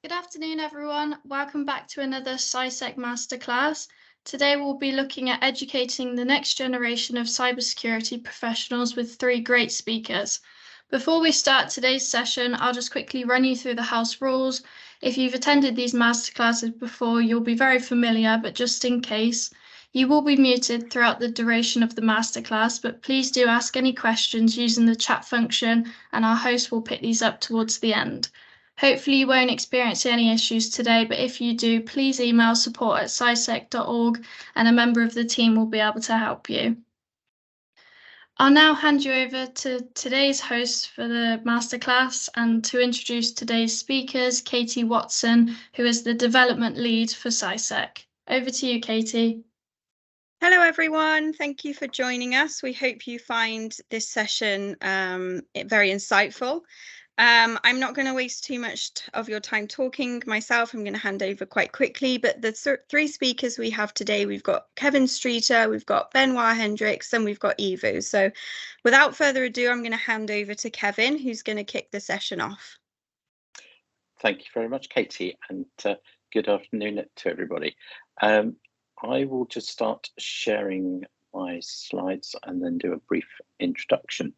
Good afternoon, everyone. Welcome back to another CIISec Masterclass. Today, we'll be looking at educating the next generation of cybersecurity professionals with three great speakers. Before we start today's session, I'll just quickly run you through the house rules. If you've attended these masterclasses before, you'll be very familiar, but just in case, you will be muted throughout the duration of the masterclass, but please do ask any questions using the chat function, and our host will pick these up towards the end. Hopefully you won't experience any issues today, but if you do, please email support@ciisec.org and a member of the team will be able to help you. I'll now hand you over to today's host for the masterclass and to introduce today's speakers, Katie Watson, who is the development lead for CIISec. Over to you, Katie. Hello, everyone. Thank you for joining us. We hope you find this session very insightful. I'm not going to waste too much of your time talking myself. I'm going to hand over quite quickly, but the three speakers we have today, we've got Kevin Streeter, we've got Benoit Hendricks, and we've got Ivo. So without further ado, I'm going to hand over to Kevin, who's going to kick the session off. Thank you very much, Katie, and good afternoon to everybody. I will just start sharing my slides and then do a brief introduction.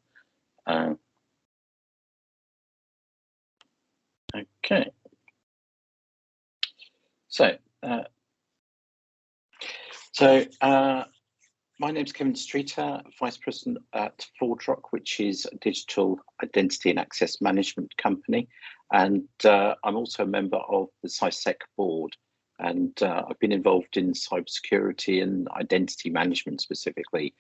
Okay. So my name's Kevin Streeter, Vice President at ForgeRock, which is a digital identity and access management company. And I'm also a member of the CIISec board. And I've been involved in cybersecurity and identity management specifically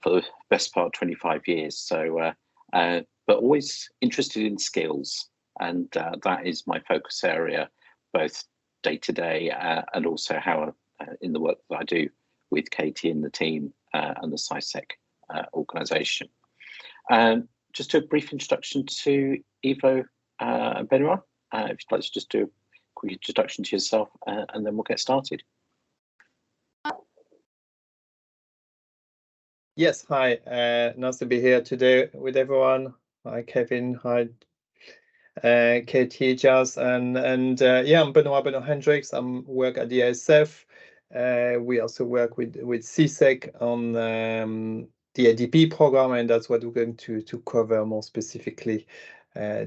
for the best part of 25 years. So, but always interested in skills. And that is my focus area, both day to day and also how in the work that I do with Katie and the team and the CIISec organisation. Just a brief introduction to Ivo and Benoit. If you'd like to just do a quick introduction to yourself and then we'll get started. Yes, hi. Nice to be here today with everyone. Hi, Kevin. Hi, Katie, Jazz, and yeah, I'm Benoit Hendricks. I work at the ISF. We also work with CIISec on the ADP program, and that's what we're going to cover more specifically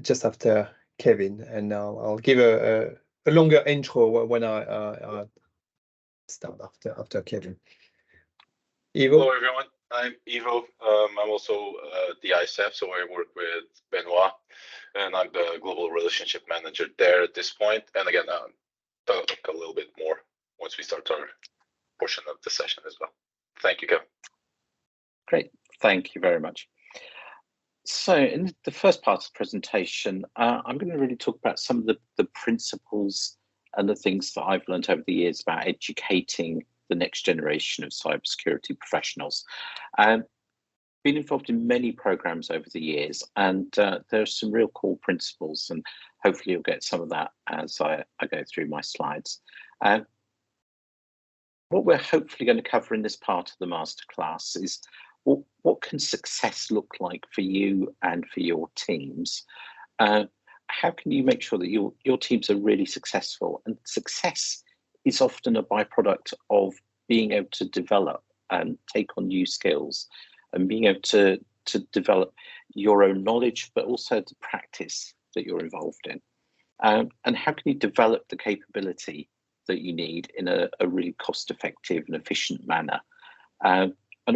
just after Kevin. And I'll give a longer intro when I start after Kevin. Ivo. Hello, everyone. I'm Ivo. I'm also the ISF, so I work with Benoit, and I'm the Global Relationship Manager there at this point. And again, I'll talk a little bit more once we start our portion of the session as well. Thank you, Kevin. Great. Thank you very much. So in the first part of the presentation, I'm going to really talk about some of the principles and the things that I've learned over the years about educating the next generation of cybersecurity professionals. Been involved in many programs over the years, and there are some real core principles, and hopefully you'll get some of that as I go through my slides. What we're hopefully going to cover in this part of the masterclass is what can success look like for you and for your teams? How can you make sure that your teams are really successful? And success is often a byproduct of being able to develop and take on new skills and being able to develop your own knowledge, but also the practice that you're involved in. And how can you develop the capability that you need in a really cost-effective and efficient manner? And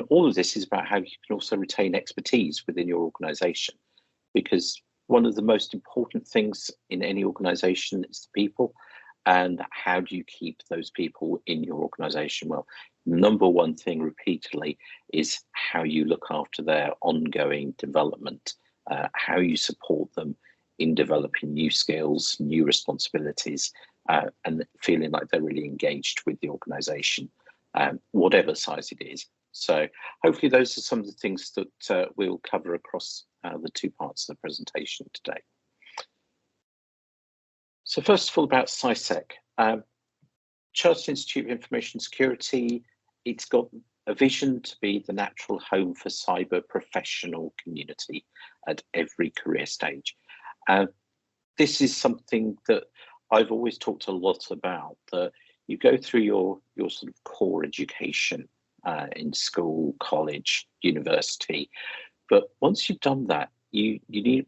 all of this is about how you can also retain expertise within your organization, because one of the most important things in any organization is the people. And how do you keep those people in your organization? Well, number one thing repeatedly is how you look after their ongoing development, how you support them in developing new skills, new responsibilities, and feeling like they're really engaged with the organization, whatever size it is. So hopefully those are some of the things that we'll cover across the two parts of the presentation today. So first of all, about CIISec. Chartered Institute of Information Security, it's got a vision to be the natural home for cyber professional community at every career stage. This is something that I've always talked a lot about that you go through your sort of core education in school, college, university, but once you've done that, you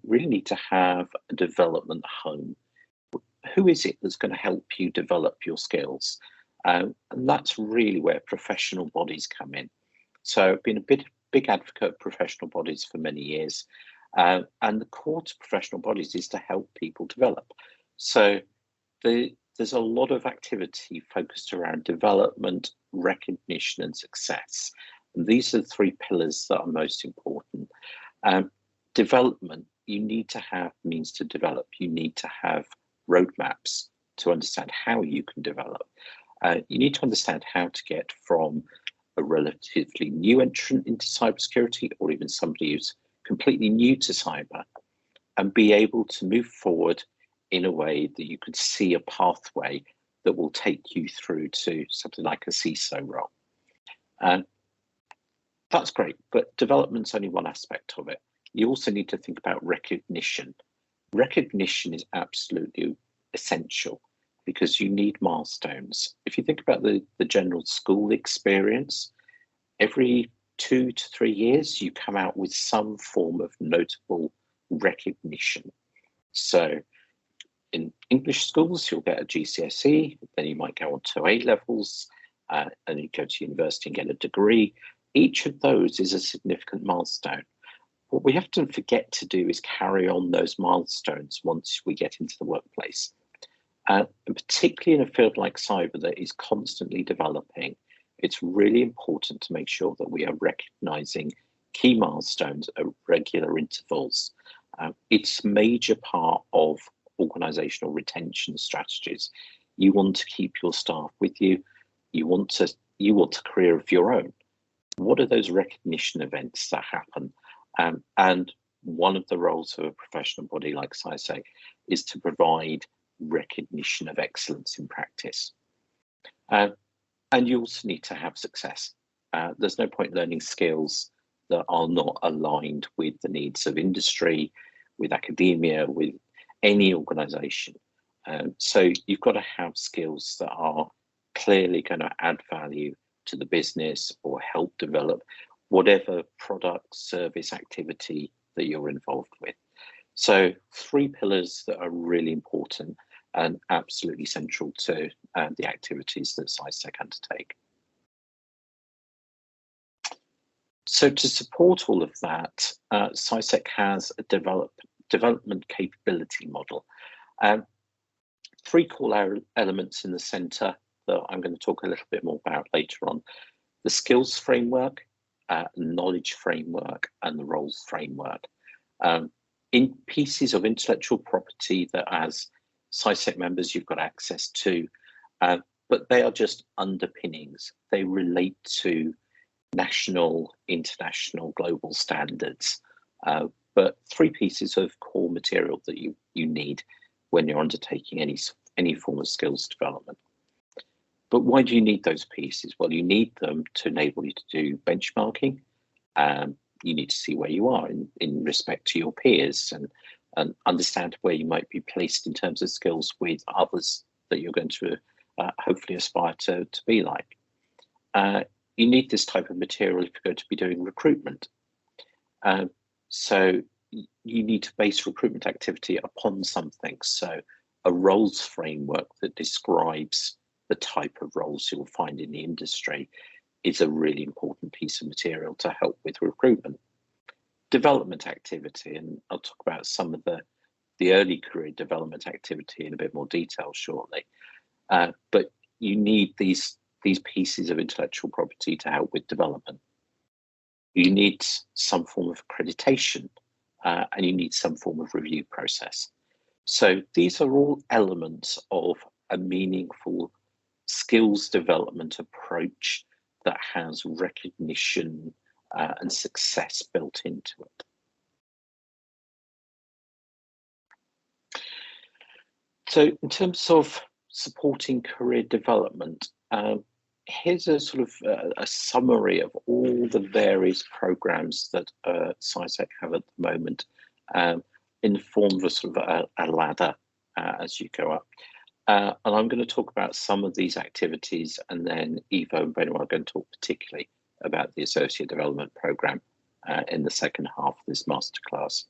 really need to have a development home. Who is it that's going to help you develop your skills? And that's really where professional bodies come in. So I've been a big advocate of professional bodies for many years. And the core to professional bodies is to help people develop. So there's a lot of activity focused around development, recognition, and success. And these are the three pillars that are most important. Development, you need to have means to develop. You need to have roadmaps to understand how you can develop. You need to understand how to get from a relatively new entrant into cybersecurity, or even somebody who's completely new to cyber, and be able to move forward in a way that you could see a pathway that will take you through to something like a CISO role. And that's great, but development's only one aspect of it. You also need to think about recognition. Recognition is absolutely essential because you need milestones. If you think about the general school experience, every 2 to 3 years, you come out with some form of notable recognition. So in English schools, you'll get a GCSE, then you might go on to A levels, and you go to university and get a degree. Each of those is a significant milestone. What we have to forget to do is carry on those milestones once we get into the workplace. And particularly in a field like cyber that is constantly developing, it's really important to make sure that we are recognizing key milestones at regular intervals. It's a major part of organizational retention strategies. You want to keep your staff with you. You want a career of your own. What are those recognition events that happen? And one of the roles of a professional body like CIISec is to provide recognition of excellence in practice. And you also need to have success. There's no point learning skills that are not aligned with the needs of industry, with academia, with any organization. So you've got to have skills that are clearly going to add value to the business or help develop whatever product, service, activity that you're involved with. So 3 pillars that are really important and absolutely central to the activities that CIISec undertake. So to support all of that, CIISec has a development capability model. 3 core elements in the centre that I'm going to talk a little bit more about later on. The skills framework, knowledge framework, and the roles framework. In pieces of intellectual property that as CIISec members you've got access to, but they are just underpinnings. They relate to national, international, global standards, but 3 pieces of core material that you need when you're undertaking any form of skills development. But why do you need those pieces? Well, you need them to enable you to do benchmarking. You need to see where you are in respect to your peers and understand where you might be placed in terms of skills with others that you're going to hopefully aspire to be like. You need this type of material if you're going to be doing recruitment. So you need to base recruitment activity upon something. So a roles framework that describes the type of roles you'll find in the industry is a really important piece of material to help with recruitment. Development activity, and I'll talk about some of the early career development activity in a bit more detail shortly. But you need these pieces of intellectual property to help with development. You need some form of accreditation, and you need some form of review process. So these are all elements of a meaningful skills development approach that has recognition and success built into it. So in terms of supporting career development, here's a sort of a summary of all the various programs that CIISec have at the moment in the form of a sort of a ladder as you go up. And I'm going to talk about some of these activities, and then Ivo and Benoit are going to talk particularly about the Associate Development Programme in the second half of this masterclass.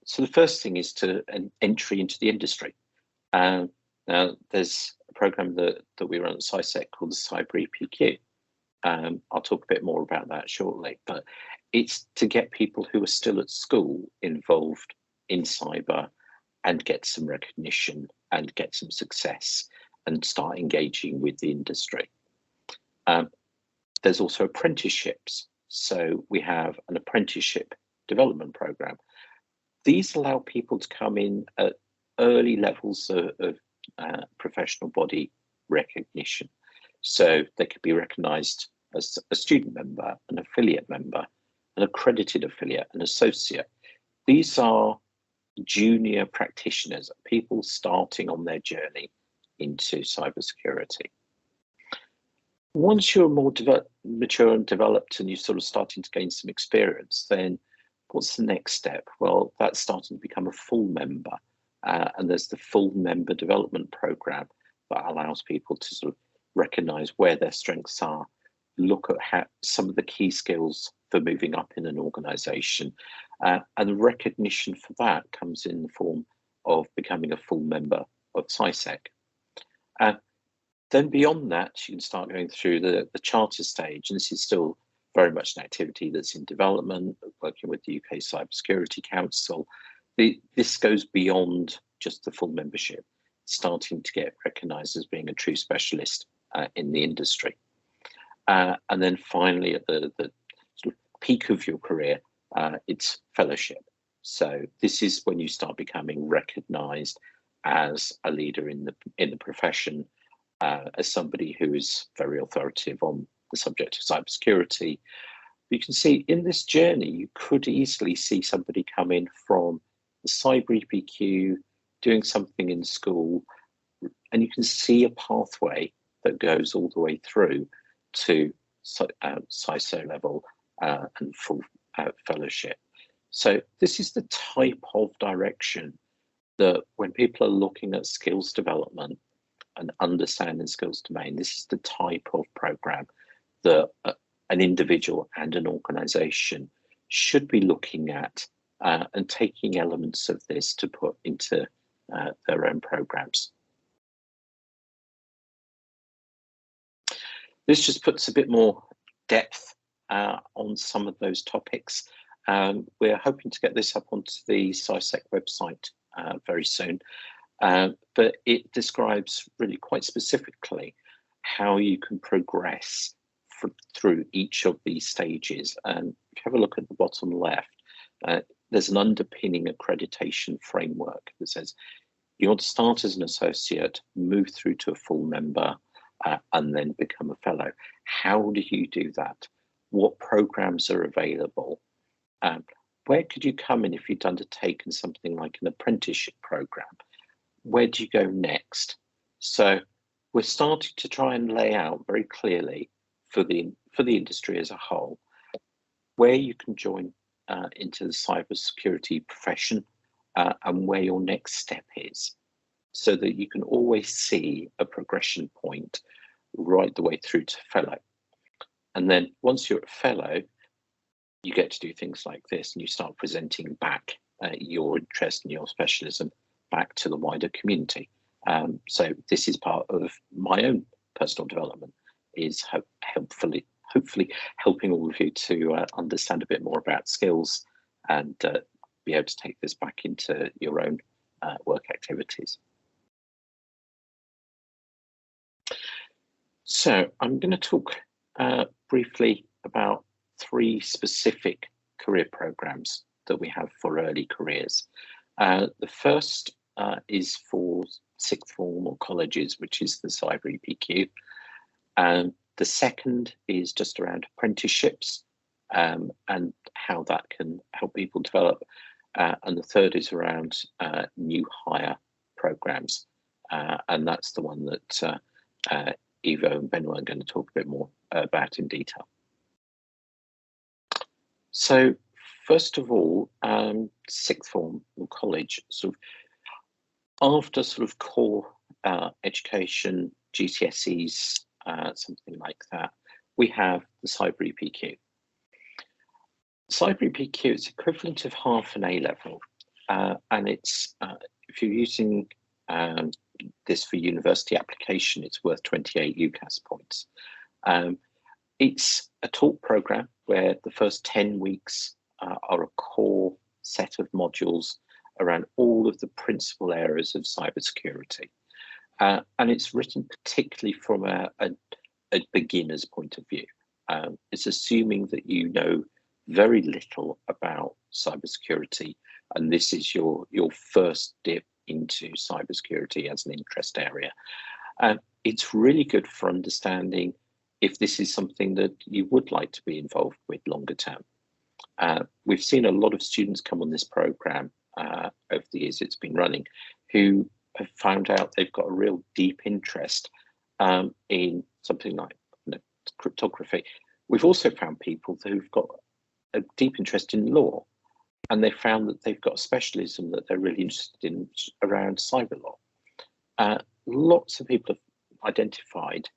So the first thing is an entry into the industry. Now, there's a programme that we run at CIISec called the Cyber EPQ. I'll talk a bit more about that shortly, but it's to get people who are still at school involved in cyber and get some recognition and get some success and start engaging with the industry. There's also apprenticeships. So we have an apprenticeship development program. These allow people to come in at early levels of professional body recognition. So they could be recognised as a student member, an affiliate member, an accredited affiliate, an associate. These are junior practitioners, people starting on their journey into cybersecurity. Once you're more mature and developed and you're sort of starting to gain some experience, then what's the next step? Well, that's starting to become a full member. And there's the full member development program that allows people to sort of recognize where their strengths are, look at some of the key skills for moving up in an organization. And the recognition for that comes in the form of becoming a full member of CIISec. Then beyond that, you can start going through the charter stage, and this is still very much an activity that's in development, working with the UK Cybersecurity Council. This goes beyond just the full membership, starting to get recognised as being a true specialist in the industry. And then finally, at the sort of peak of your career, it's fellowship. So this is when you start becoming recognised as a leader in the profession, as somebody who is very authoritative on the subject of cybersecurity. You can see in this journey, you could easily see somebody come in from the cyber EPQ, doing something in school, and you can see a pathway that goes all the way through to CISO level and full fellowship. So this is the type of direction that when people are looking at skills development and understanding skills domain, this is the type of program that an individual and an organization should be looking at and taking elements of this to put into their own programs. This just puts a bit more depth on some of those topics. We're hoping to get this up onto the CIISec website very soon, but it describes really quite specifically how you can progress through each of these stages. And if you have a look at the bottom left, there's an underpinning accreditation framework that says you want to start as an associate, move through to a full member, and then become a fellow. How do you do that? What programs are available? Where could you come in if you'd undertaken something like an apprenticeship program? Where do you go next? So we're starting to try and lay out very clearly for the industry as a whole where you can join into the cybersecurity profession and where your next step is, so that you can always see a progression point right the way through to fellow. And then once you're a fellow, you get to do things like this, and you start presenting back your interest and your specialism back to the wider community. So this is part of my own personal development, is hopefully helping all of you to understand a bit more about skills and be able to take this back into your own work activities. So I'm going to talk briefly about 3 specific career programs that we have for early careers. The first is for sixth form or colleges, which is the Cyber EPQ. The second is just around apprenticeships and how that can help people develop. And the third is around new hire programs. And that's the one that Ivo and Benoit are going to talk a bit more about in detail. So first of all, sixth form or college, sort of After sort of core education, GCSEs, something like that, we have the Cyber EPQ. Cyber EPQ is equivalent of half an A level, and it's if you're using this for university application, it's worth 28 UCAS points. It's a talk program where the first 10 weeks are a core set of modules around all of the principal areas of cybersecurity. And it's written particularly from a beginner's point of view. It's assuming that you know very little about cybersecurity, and this is your first dip into cybersecurity as an interest area. It's really good for understanding if this is something that you would like to be involved with longer term. We've seen a lot of students come on this program over the years it's been running who have found out they've got a real deep interest in something like cryptography. We've also found people who've got a deep interest in law, and they found that they've got a specialism that they're really interested in around cyber law. Lots of people have identified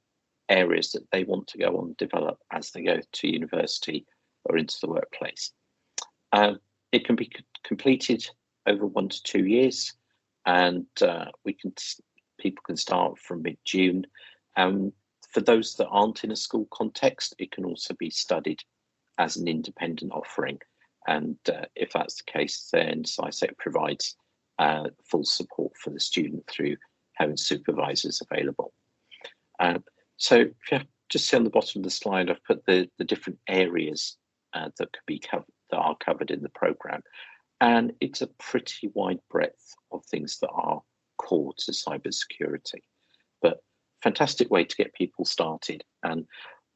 areas that they want to go on and develop as they go to university or into the workplace. It can be completed over 1 to 2 years, and people can start from mid-June. For those that aren't in a school context, it can also be studied as an independent offering. And if that's the case, then CIISec provides full support for the student through having supervisors available. So if you just see on the bottom of the slide, I've put the different areas that could be covered, that are covered in the program. And it's a pretty wide breadth of things that are core to cybersecurity, but fantastic way to get people started. And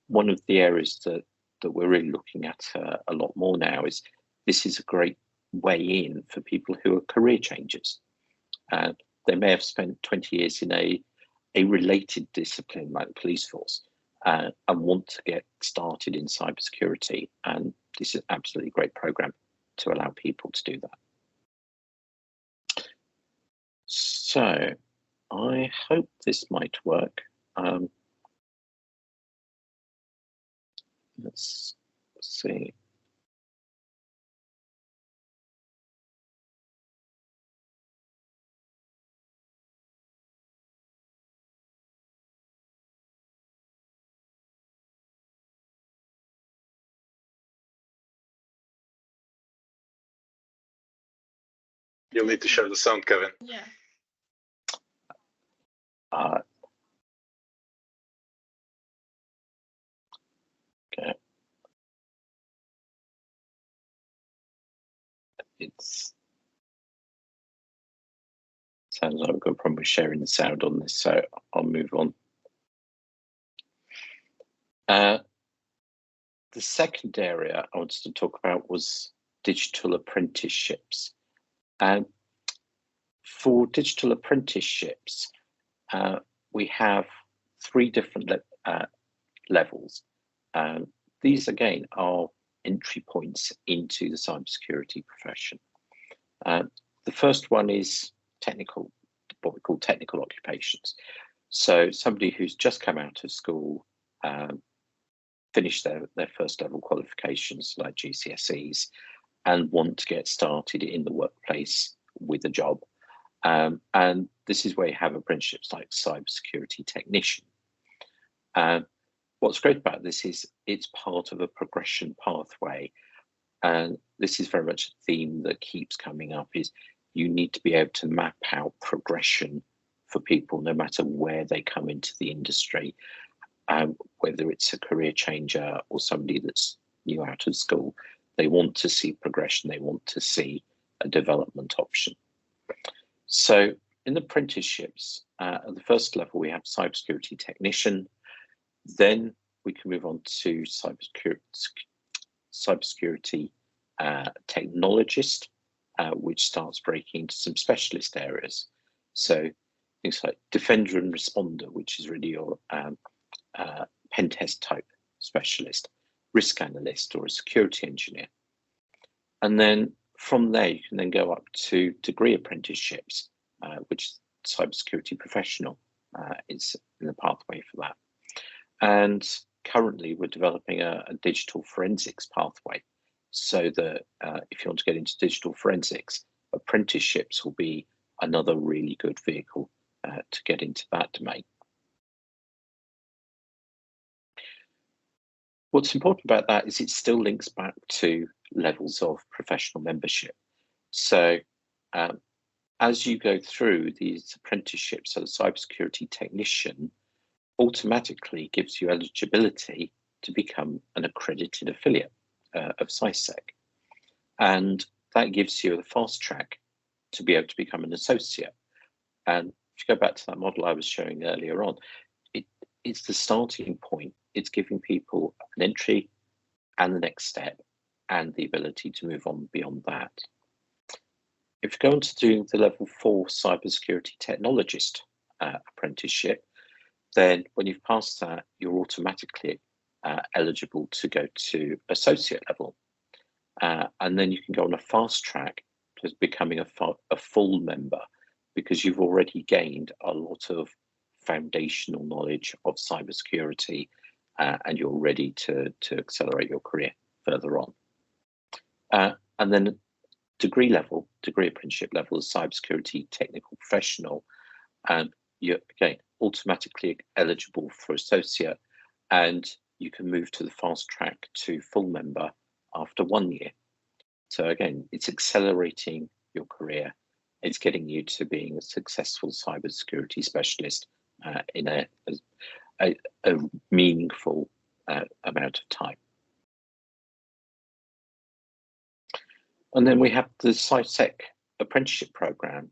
one of the areas that we're really looking at a lot more now is this is a great way in for people who are career changers. They may have spent 20 years in a related discipline like the police force and want to get started in cybersecurity. And this is an absolutely great program to allow people to do that. So I hope this might work. Let's see. You'll need to share the sound, Kevin. Yeah. Okay. Sounds like we've got a problem with sharing the sound on this, so I'll move on. The second area I wanted to talk about was digital apprenticeships. For digital apprenticeships, we have 3 different levels. These again are entry points into the cybersecurity profession. The first one is technical, what we call technical occupations. So somebody who's just come out of school, finished their first level qualifications like GCSEs, and want to get started in the workplace with a job. And this is where you have apprenticeships like cybersecurity technician. What's great about this is it's part of a progression pathway. And this is very much a theme that keeps coming up, is you need to be able to map out progression for people, no matter where they come into the industry, whether it's a career changer or somebody that's new out of school. They want to see progression. They want to see a development option. So in the apprenticeships, at the first level, we have cybersecurity technician. Then we can move on to cybersecurity technologist, which starts breaking into some specialist areas. So things like defender and responder, which is really your pen test type specialist, risk analyst, or a security engineer. And then from there, you can then go up to degree apprenticeships, which is cybersecurity professional, is in the pathway for that. And currently we're developing a digital forensics pathway, so that if you want to get into digital forensics, apprenticeships will be another really good vehicle to get into that domain. What's important about that is it still links back to levels of professional membership. So as you go through these apprenticeships, so the cybersecurity technician automatically gives you eligibility to become an accredited affiliate of CIISec. And that gives you the fast track to be able to become an associate. And if you go back to that model I was showing earlier on, it's the starting point. It's giving people an entry and the next step and the ability to move on beyond that. If you go on to do the level 4 cybersecurity technologist apprenticeship, then when you've passed that, you're automatically eligible to go to associate level. And then you can go on a fast track to becoming a full member, because you've already gained a lot of foundational knowledge of cybersecurity and you're ready to accelerate your career further on. And then degree apprenticeship level is cybersecurity technical professional, and you're again automatically eligible for associate, and you can move to the fast track to full member after 1 year. So again, it's accelerating your career. It's getting you to being a successful cybersecurity specialist in a meaningful amount of time. And then we have the CIISec apprenticeship program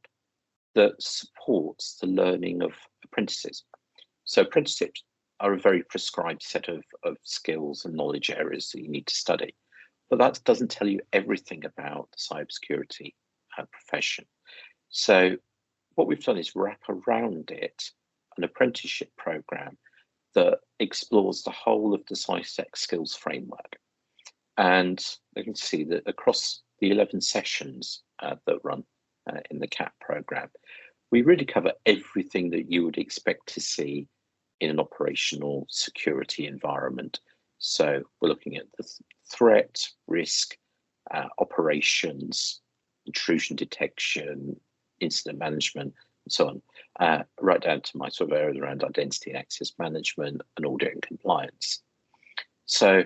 that supports the learning of apprentices. So apprenticeships are a very prescribed set of skills and knowledge areas that you need to study, but that doesn't tell you everything about the cybersecurity profession. So what we've done is wrap around it an apprenticeship program that explores the whole of the CIISec skills framework. And you can see that across the 11 sessions that run in the CAP program, we really cover everything that you would expect to see in an operational security environment. So we're looking at the threat, risk, operations, intrusion detection, incident management, and so on, right down to my sort of areas around identity and access management and audit and compliance. So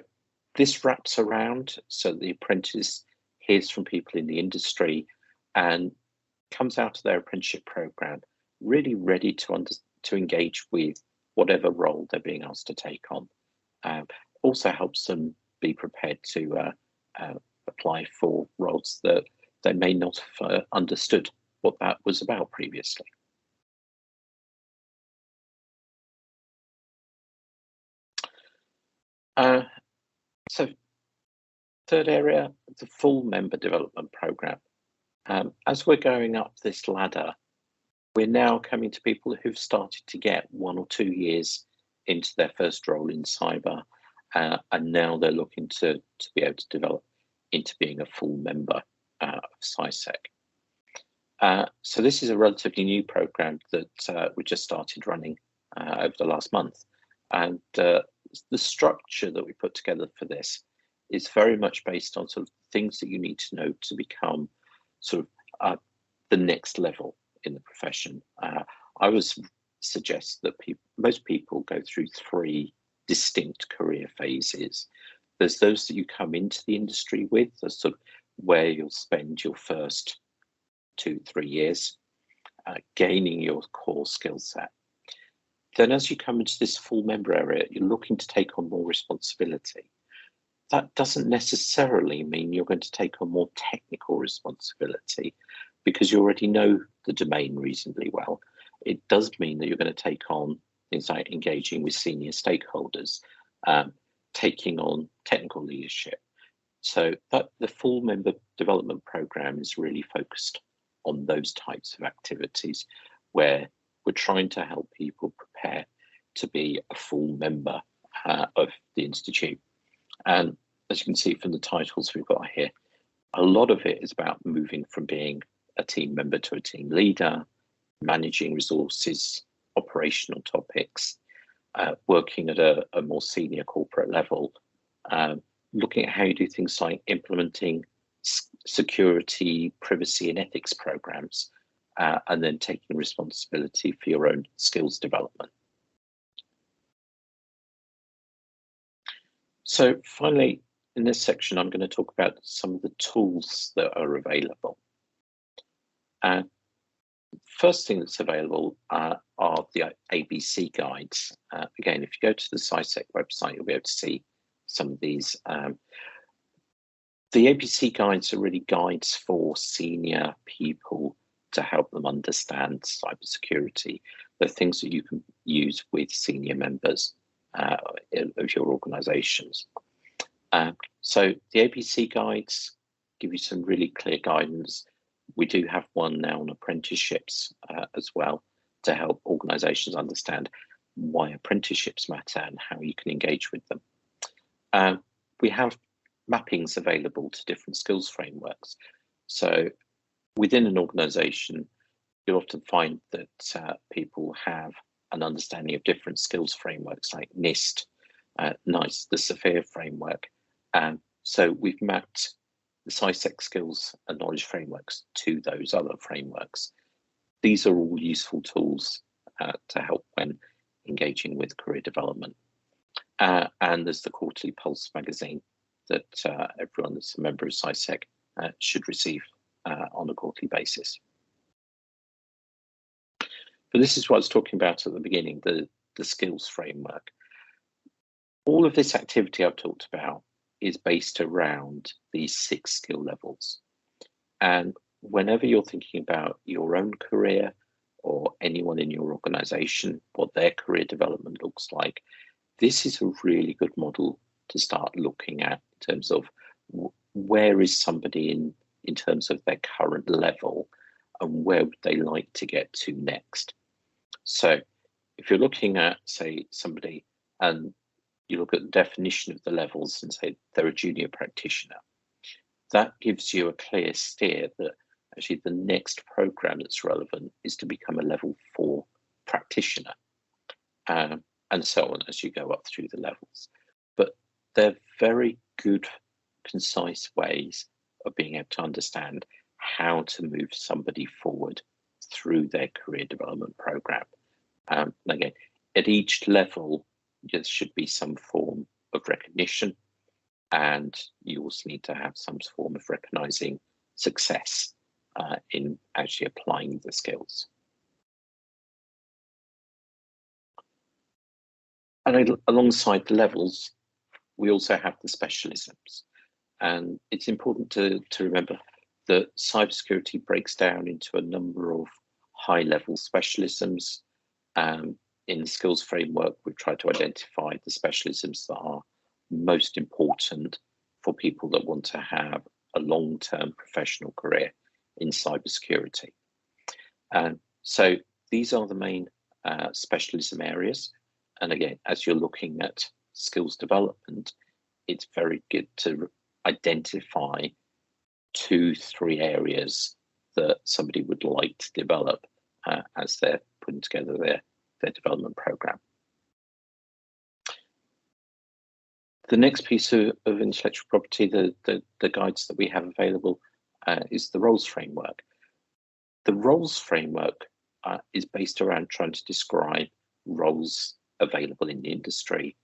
this wraps around so the apprentice hears from people in the industry and comes out of their apprenticeship program really ready to engage with whatever role they're being asked to take on. Also helps them be prepared to apply for roles that they may not have understood what that was about previously. So third area, the full member development program. As we're going up this ladder, we're now coming to people who've started to get 1 or 2 years into their first role in cyber, and now they're looking to be able to develop into being a full member of CIISec. So this is a relatively new program that we just started running over the last month, and the structure that we put together for this is very much based on sort of things that you need to know to become sort of the next level in the profession. I would suggest that most people go through 3 distinct career phases. There's those that you come into the industry with, that's sort of where you'll spend your first 2-3 years gaining your core skill set. Then as you come into this full member area, you're looking to take on more responsibility. That doesn't necessarily mean you're going to take on more technical responsibility because you already know the domain reasonably well. It does mean that you're going to take on things like engaging with senior stakeholders, taking on technical leadership. So that the full member development program is really focused on those types of activities where we're trying to help people prepare to be a full member of the Institute. And as you can see from the titles we've got here, a lot of it is about moving from being a team member to a team leader, managing resources, operational topics, working at a more senior corporate level, looking at how you do things like implementing security, privacy and ethics programs, and then taking responsibility for your own skills development. So finally, in this section, I'm going to talk about some of the tools that are available. First thing that's available are the ABC guides. Again, if you go to the CIISec website, you'll be able to see some of these. The ABC guides are really guides for senior people to help them understand cybersecurity. They're things that you can use with senior members of your organizations. So the ABC guides give you some really clear guidance. We do have one now on apprenticeships as well, to help organizations understand why apprenticeships matter and how you can engage with them. We have mappings available to different skills frameworks. So within an organization, you'll often find that people have an understanding of different skills frameworks like NIST, NICE, the SAFIR framework. So we've mapped the CIISec skills and knowledge frameworks to those other frameworks. These are all useful tools to help when engaging with career development. And there's the quarterly Pulse magazine that everyone that's a member of CIISec should receive on a quarterly basis. But this is what I was talking about at the beginning, the skills framework. All of this activity I've talked about is based around these 6 skill levels. And whenever you're thinking about your own career or anyone in your organization, what their career development looks like, this is a really good model to start looking at in terms of where is somebody in terms of their current level and where would they like to get to next. So if you're looking at, say, somebody and you look at the definition of the levels and say they're a junior practitioner, that gives you a clear steer that actually the next program that's relevant is to become a level 4 practitioner, and so on as you go up through the levels. But they're very good, concise ways of being able to understand how to move somebody forward through their career development program. Again, at each level, there should be some form of recognition, and you also need to have some form of recognizing success in actually applying the skills. And alongside the levels, we also have the specialisms. And it's important to remember that cybersecurity breaks down into a number of high-level specialisms. In the skills framework, we've tried to identify the specialisms that are most important for people that want to have a long-term professional career in cybersecurity. So these are the main specialism areas. And again, as you're looking at skills development, it's very good to identify 2-3 areas that somebody would like to develop as they're putting together their development program. The next piece of intellectual property, the guides that we have available, is the roles framework. The roles framework is based around trying to describe roles available in the industry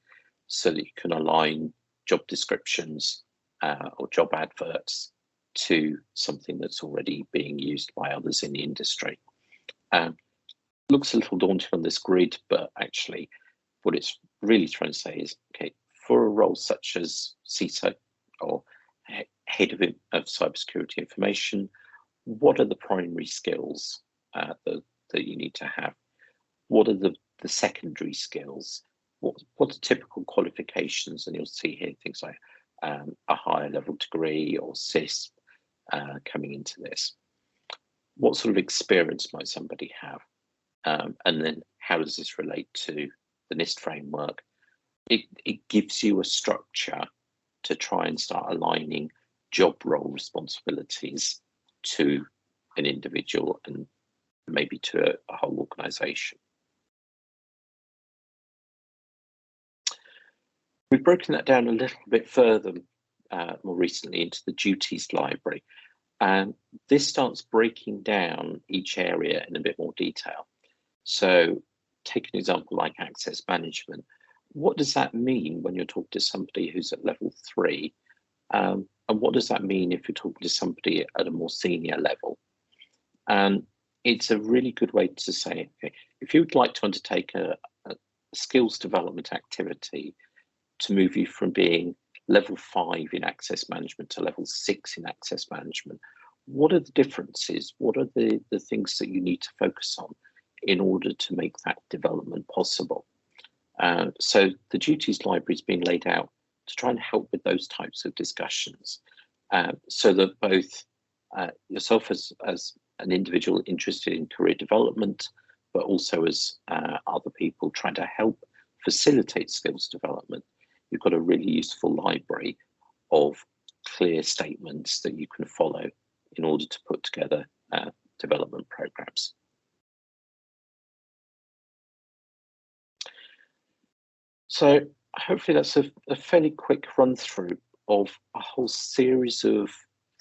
so that you can align job descriptions or job adverts to something that's already being used by others in the industry. Looks a little daunting on this grid, but actually what it's really trying to say is, okay, for a role such as CISO or head of cybersecurity information, what are the primary skills that you need to have? What are the secondary skills? What are typical qualifications? And you'll see here things like a higher level degree or CIS coming into this. What sort of experience might somebody have? And then how does this relate to the NIST framework? It gives you a structure to try and start aligning job role responsibilities to an individual and maybe to a whole organisation. We've broken that down a little bit further more recently into the duties library, and this starts breaking down each area in a bit more detail. So take an example like access management. What does that mean when you're talking to somebody who's at level 3? And what does that mean if you're talking to somebody at a more senior level? And it's a really good way to say, okay, if you'd like to undertake a skills development activity to move you from being level 5 in access management to level 6 in access management, what are the differences? What are the things that you need to focus on in order to make that development possible? So the duties library has been laid out to try and help with those types of discussions, so that both yourself as an individual interested in career development, but also as other people trying to help facilitate skills development, you've got a really useful library of clear statements that you can follow in order to put together development programs. So hopefully that's a fairly quick run through of a whole series of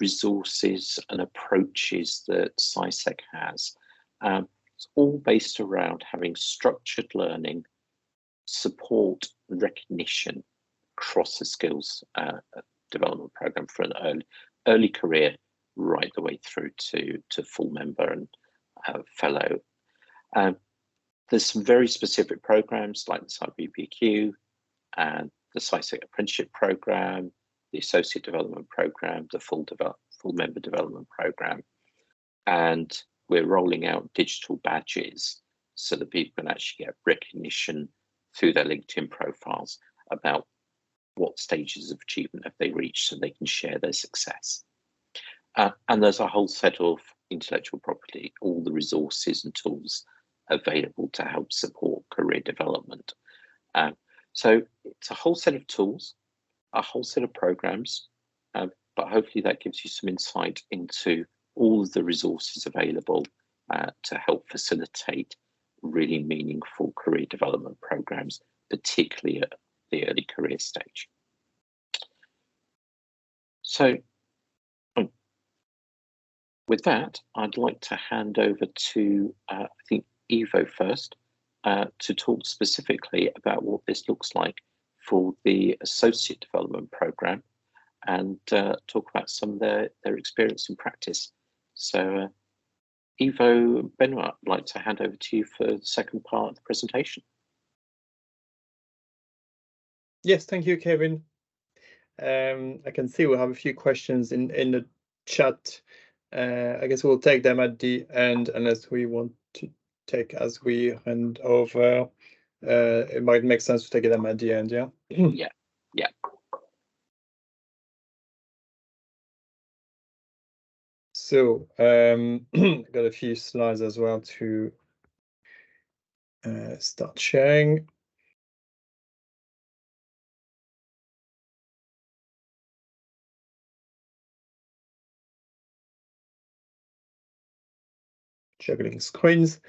resources and approaches that CIISec has. It's all based around having structured learning, support, and recognition across the skills development program for an early career right the way through to full member and fellow. There's some very specific programs like the CIBPQ and the CIISec Apprenticeship Program, the Associate Development Program, the Full Member Development Program. And we're rolling out digital badges so that people can actually get recognition through their LinkedIn profiles about what stages of achievement have they reached so they can share their success. And there's a whole set of intellectual property, all the resources and tools available to help support career development. So it's a whole set of tools, a whole set of programs, but hopefully that gives you some insight into all of the resources available to help facilitate really meaningful career development programs, particularly at the early career stage. So with that, I'd like to hand over to, I think, Ivo first, to talk specifically about what this looks like for the Associate Development Programme and talk about some of their experience in practice. So Ivo, Benoit, I'd like to hand over to you for the second part of the presentation. Yes, thank you, Kevin. I can see we have a few questions in the chat. I guess we'll take them at the end unless we want to take as we hand over. It might make sense to take them at the end, yeah? Yeah. So got a few slides as well to start sharing. Juggling screens.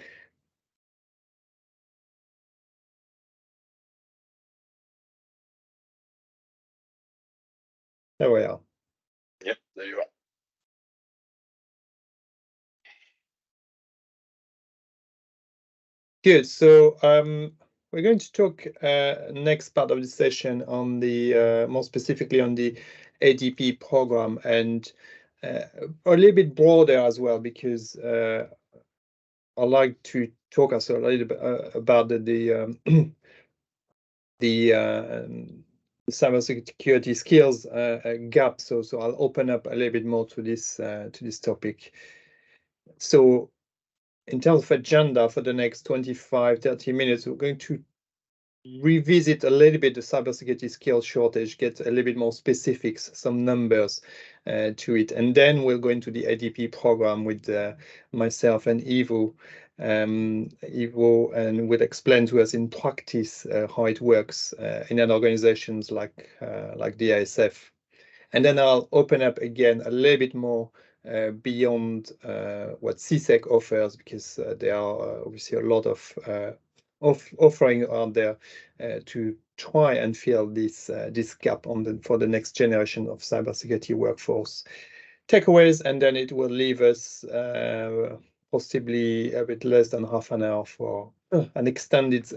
There we are. Yep, there you are. Good. So we're going to talk next part of the session on the more specifically on the ADP program and a little bit broader as well, because I'd like to talk also a little bit about the cybersecurity skills gap. So I'll open up a little bit more to this topic. So in terms of agenda for the next 25-30 minutes, we're going to revisit a little bit the cybersecurity skills shortage, get a little bit more specifics, some numbers to it, and then we'll go into the ADP program with myself and Ivo. Ivo and will explain to us in practice how it works in an organizations like the ISF. And then I'll open up again a little bit more beyond what CIISec offers, because there are obviously a lot of offering out there to try and fill this gap for the next generation of cybersecurity workforce. Takeaways, and then it will leave us possibly a bit less than half an hour for an extended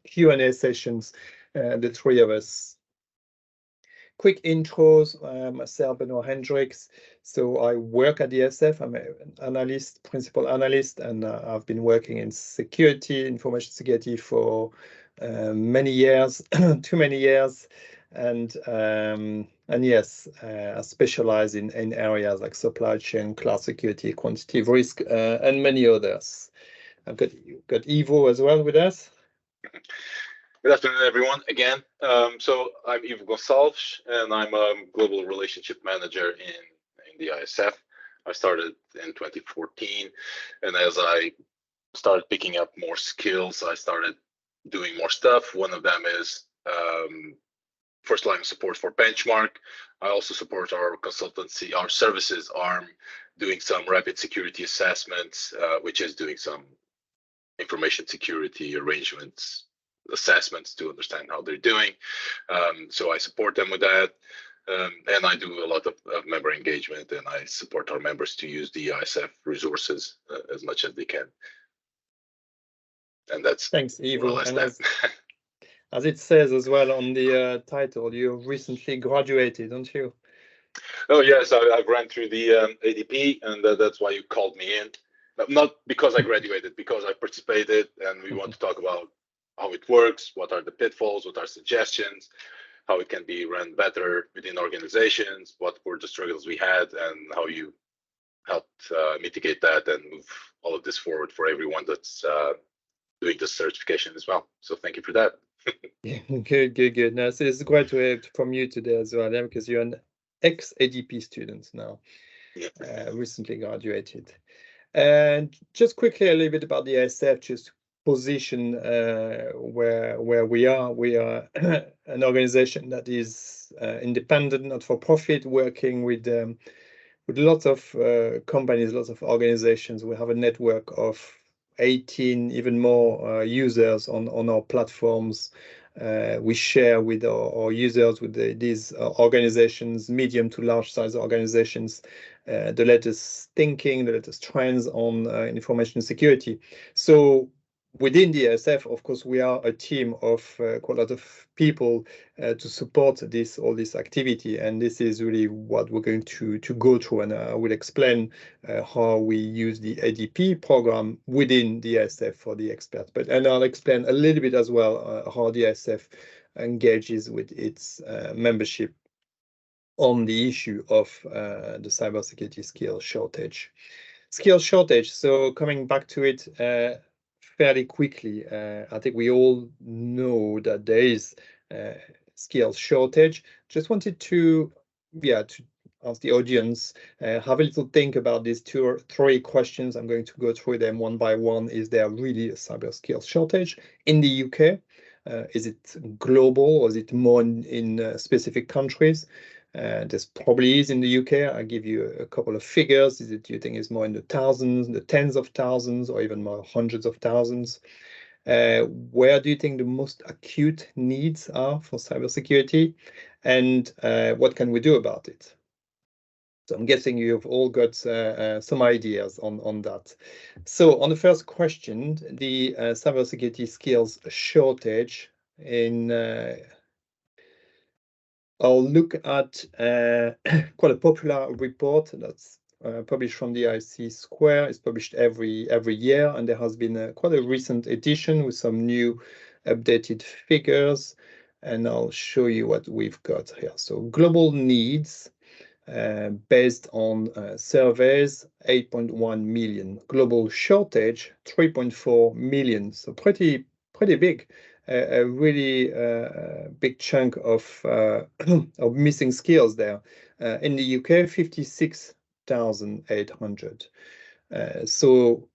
Q&A sessions, the three of us. Quick intros, myself, Benoit Hendricks. So I work at the IISec. I'm an analyst, principal analyst, and I've been working in security, information security for many years, too many years. And yes, I specialize in areas like supply chain, cloud security, quantitative risk, and many others. I've got Ivo as well with us. Good afternoon, everyone. Again, so I'm Ivo Gonçalves, and I'm a global relationship manager in the IISec. I started in 2014, and as I started picking up more skills, I started doing more stuff. One of them is first line support for Benchmark. I also support our consultancy, our services arm, doing some rapid security assessments, which is doing some information security arrangements, assessments to understand how they're doing. So I support them with that. And I do a lot of member engagement, and I support our members to use the IISec resources as much as they can. And that's thanks, Ivo. And as it says as well on the title, you recently graduated, don't you? Oh yes, I've ran through the ADP, and that's why you called me in. Not because I graduated, because I participated, and we want to talk about how it works, what are the pitfalls, what are suggestions, how it can be run better within organizations, what were the struggles we had, and how you helped mitigate that and move all of this forward for everyone that's doing the certification as well. So thank you for that. Yeah, good. No, so it's great to hear from you today as well, because you're an ex-ADP student now, recently graduated. And just quickly a little bit about the IISec, just position where we are. We are an organization that is independent, not for profit, working with lots of companies, lots of organizations. We have a network of 18, even more users on our platforms. We share with our users, with these organizations, medium to large size organizations, the latest thinking, the latest trends on information security. So within the IISec, of course, we are a team of quite a lot of people to support all this activity, and this is really what we're going to go through. And I will explain how we use the ADP program within the IISec for the experts. And I'll explain a little bit as well how the IISec engages with its membership on the issue of the cybersecurity skill shortage. So coming back to it fairly quickly, I think we all know that there is skills shortage. Just wanted to ask the audience, have a little think about these 2 or 3 questions. I'm going to go through them one by one. Is there really a cyber skills shortage in the UK? Is it global, or is it more in specific countries? This probably is in the UK. I'll give you a couple of figures. Do you think it's more in the thousands, the tens of thousands, or even more hundreds of thousands? Where do you think the most acute needs are for cybersecurity? And what can we do about it? So I'm guessing you've all got some ideas on that. So on the first question, the cybersecurity skills shortage I'll look at quite a popular report that's published from the IC Square. It's published every year, and there has been quite a recent edition with some new updated figures, and I'll show you what we've got here. So global needs based on surveys, 8.1 million. Global shortage, 3.4 million. So pretty big. A really big chunk of missing skills there. In the UK, 56,800. So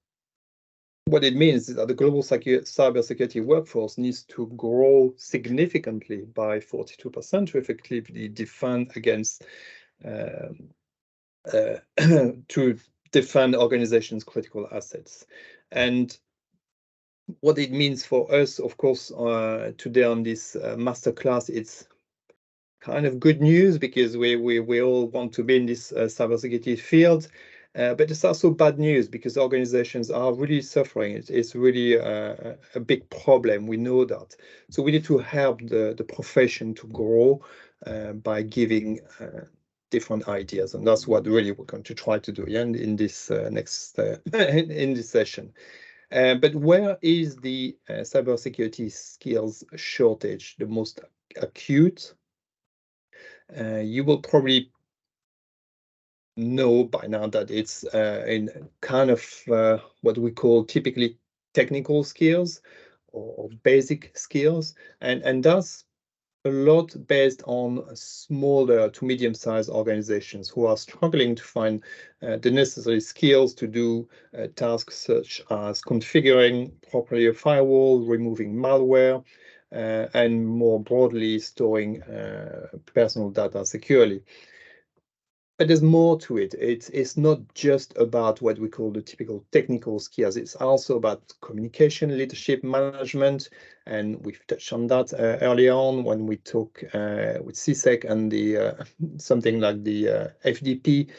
what it means is that the global cybersecurity workforce needs to grow significantly by 42% to effectively defend against to defend organizations' critical assets. And what it means for us, of course, today on this masterclass, it's kind of good news because we all want to be in this cybersecurity field. But it's also bad news because organizations are really suffering. It's really a big problem. We know that. So we need to help the profession to grow by giving different ideas, and that's what really we're going to try to do in this next in this session. But where is the cybersecurity skills shortage the most acute? You will probably know by now that it's in kind of what we call typically technical skills or basic skills, and that's a lot based on smaller to medium-sized organizations who are struggling to find the necessary skills to do tasks such as configuring properly a firewall, removing malware, and more broadly storing personal data securely. But there's more to it. It's not just about what we call the typical technical skills. It's also about communication, leadership, management, and we've touched on that earlier on when we talk with CIISec and the something like the FDP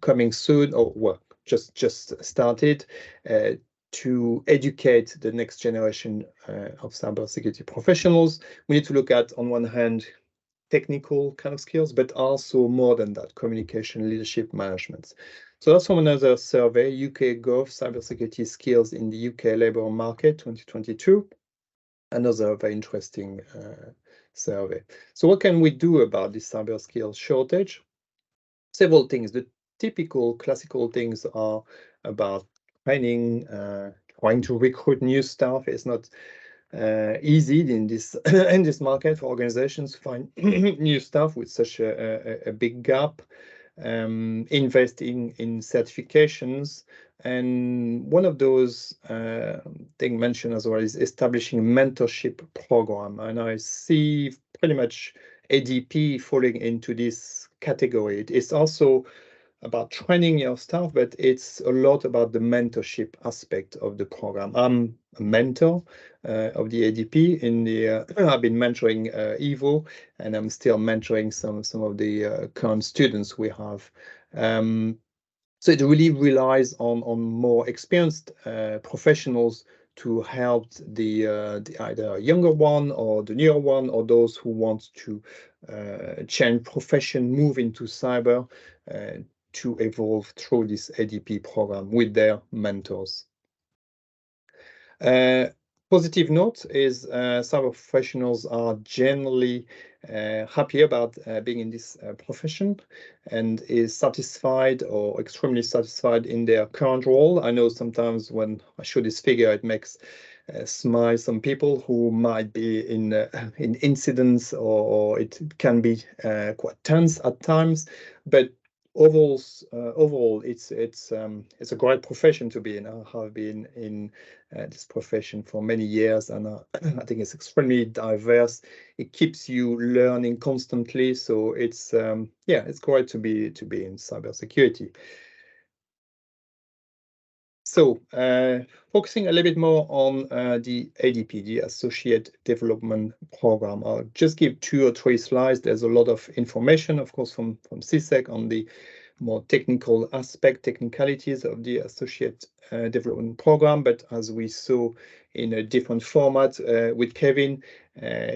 coming soon, or well, just started to educate the next generation of cybersecurity professionals. We need to look at, on one hand, technical kind of skills, but also more than that, communication, leadership, management. So that's from another survey, UK Gov Cybersecurity Skills in the UK Labour Market 2022. Another very interesting survey. So what can we do about this cyber skills shortage? Several things. The typical classical things are about training, trying to recruit new staff. It's not easy in this in this market for organizations to find new staff with such a big gap. Investing in certifications, and one of those thing mentioned as well is establishing a mentorship program, and I see pretty much ADP falling into this category. It's also about training your staff, but it's a lot about the mentorship aspect of the program. I'm a mentor of the ADP in the I've been mentoring Evo, and I'm still mentoring some of the current students we have. So it really relies on more experienced professionals to help the either younger one or the newer one, or those who want to change profession, move into cyber, to evolve through this ADP program with their mentors. Positive note is cyber professionals are generally happy about being in this profession and is satisfied or extremely satisfied in their current role. I know sometimes when I show this figure, it makes smile some people who might be in incidents, or it can be quite tense at times, but overall, it's a great profession to be in. I have been in this profession for many years, and I think it's extremely diverse. It keeps you learning constantly, so it's yeah, it's great to be in cybersecurity. So focusing a little bit more on the ADP, the Associate Development Program. I'll just give 2 or 3 slides. There's a lot of information, of course, from CIISec on the more technical technicalities of the Associate Development Program. But as we saw in a different format with Kevin,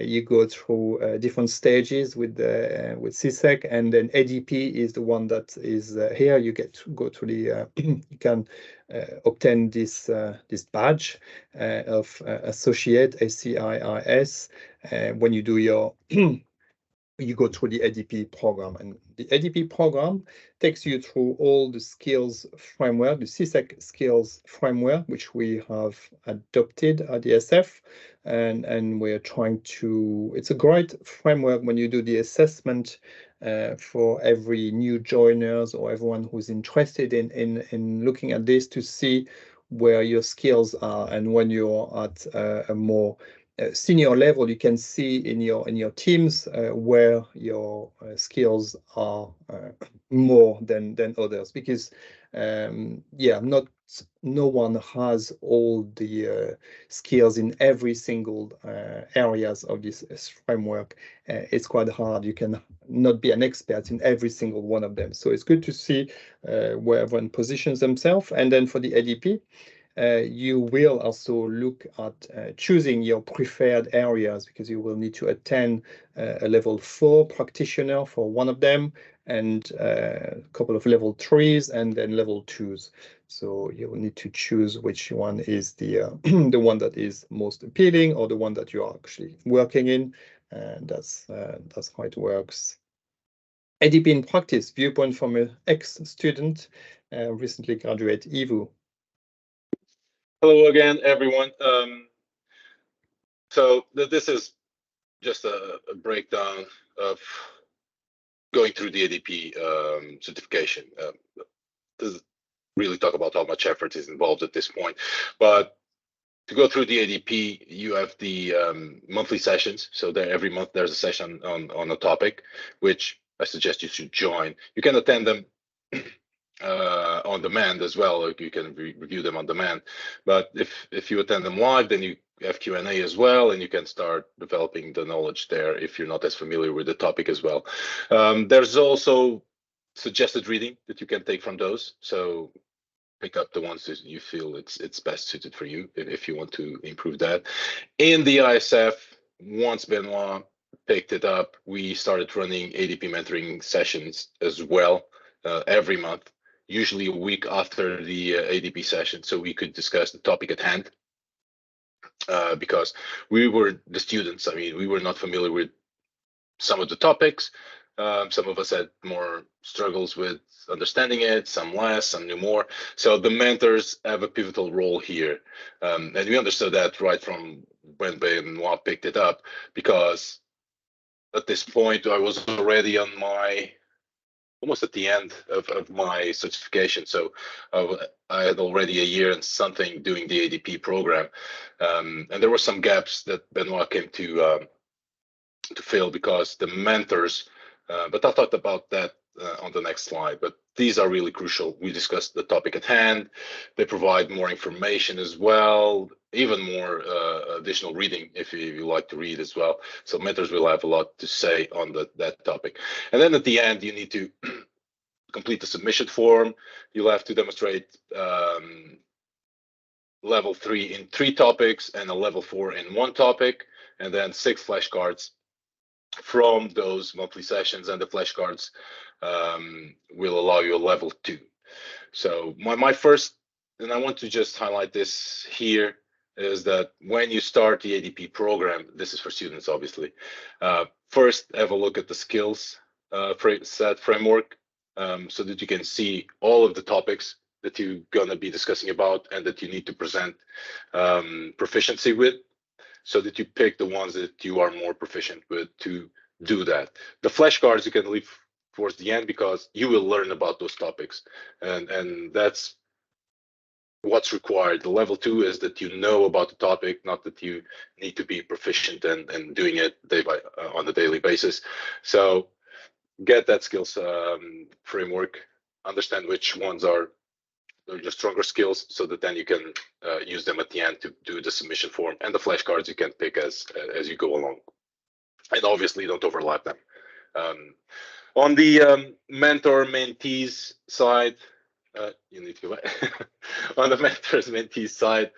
you go through different stages with CIISec, and then ADP is the one that is here. You get to go to the you can obtain this badge of associate, ACIIS, when you do your you go through the ADP program. And the ADP program takes you through all the skills framework, the CIISec skills framework, which we have adopted at the SF, and we're trying to, it's a great framework when you do the assessment for every new joiners or everyone who's interested in looking at this, to see where your skills are, and when you're at a more senior level, you can see in your teams where your skills are more than others, because yeah, no one has all the skills in every single areas of this framework. It's quite hard. You can not be an expert in every single one of them. So it's good to see where everyone positions themselves. And then for the ADP, you will also look at choosing your preferred areas, because you will need to attend a level 4 practitioner for one of them, and a couple of level 3s, and then level 2s. So you will need to choose which one is the the one that is most appealing, or the one that you are actually working in, and that's how it works. ADP in practice, viewpoint from an ex-student, recently graduate, Ivo. Hello again, everyone. So this is just a breakdown of going through the ADP certification. Doesn't really talk about how much effort is involved at this point, but to go through the ADP, you have the monthly sessions. So there, every month there's a session on a topic, which I suggest you should join. You can attend them on demand as well, or you can review them on demand. But if you attend them live, then you have Q&A as well, and you can start developing the knowledge there if you're not as familiar with the topic as well. There's also suggested reading that you can take from those. So pick up the ones that you feel it's best suited for you if you want to improve that. In the ISF, once Benoit picked it up, we started running ADP mentoring sessions as well every month, usually a week after the ADP session, so we could discuss the topic at hand. Because we were the students, I mean, we were not familiar with some of the topics. Some of us had more struggles with understanding it, some less, some knew more. So the mentors have a pivotal role here. And we understood that right from when Benoit picked it up, because at this point I was already on almost at the end of my certification. So I had already a year and something doing the ADP program. And there were some gaps that Benoit came to fill because the mentors, but I'll talk about that on the next slide. But these are really crucial. We discussed the topic at hand. They provide more information as well, even more additional reading if you like to read as well. So mentors will have a lot to say on that topic. And then at the end, you need to complete the submission form. You'll have to demonstrate level 3 in 3 topics and a level 4 in 1 topic, and then 6 flashcards from those monthly sessions, and the flashcards will allow you a level 2. So my first, and I want to just highlight this here, is that when you start the ADP program, this is for students obviously, first have a look at the skills set framework, so that you can see all of the topics that you're going to be discussing about and that you need to present proficiency with, so that you pick the ones that you are more proficient with to do that. The flashcards you can leave towards the end, because you will learn about those topics, and that's what's required. The level 2 is that you know about the topic, not that you need to be proficient and doing it on a daily basis. So get that skills framework, understand which ones are your stronger skills, so that then you can use them at the end to do the submission form, and the flashcards you can pick as you go along, and obviously don't overlap them. On the mentor-mentees side, you need to go back. On the mentors-mentees side,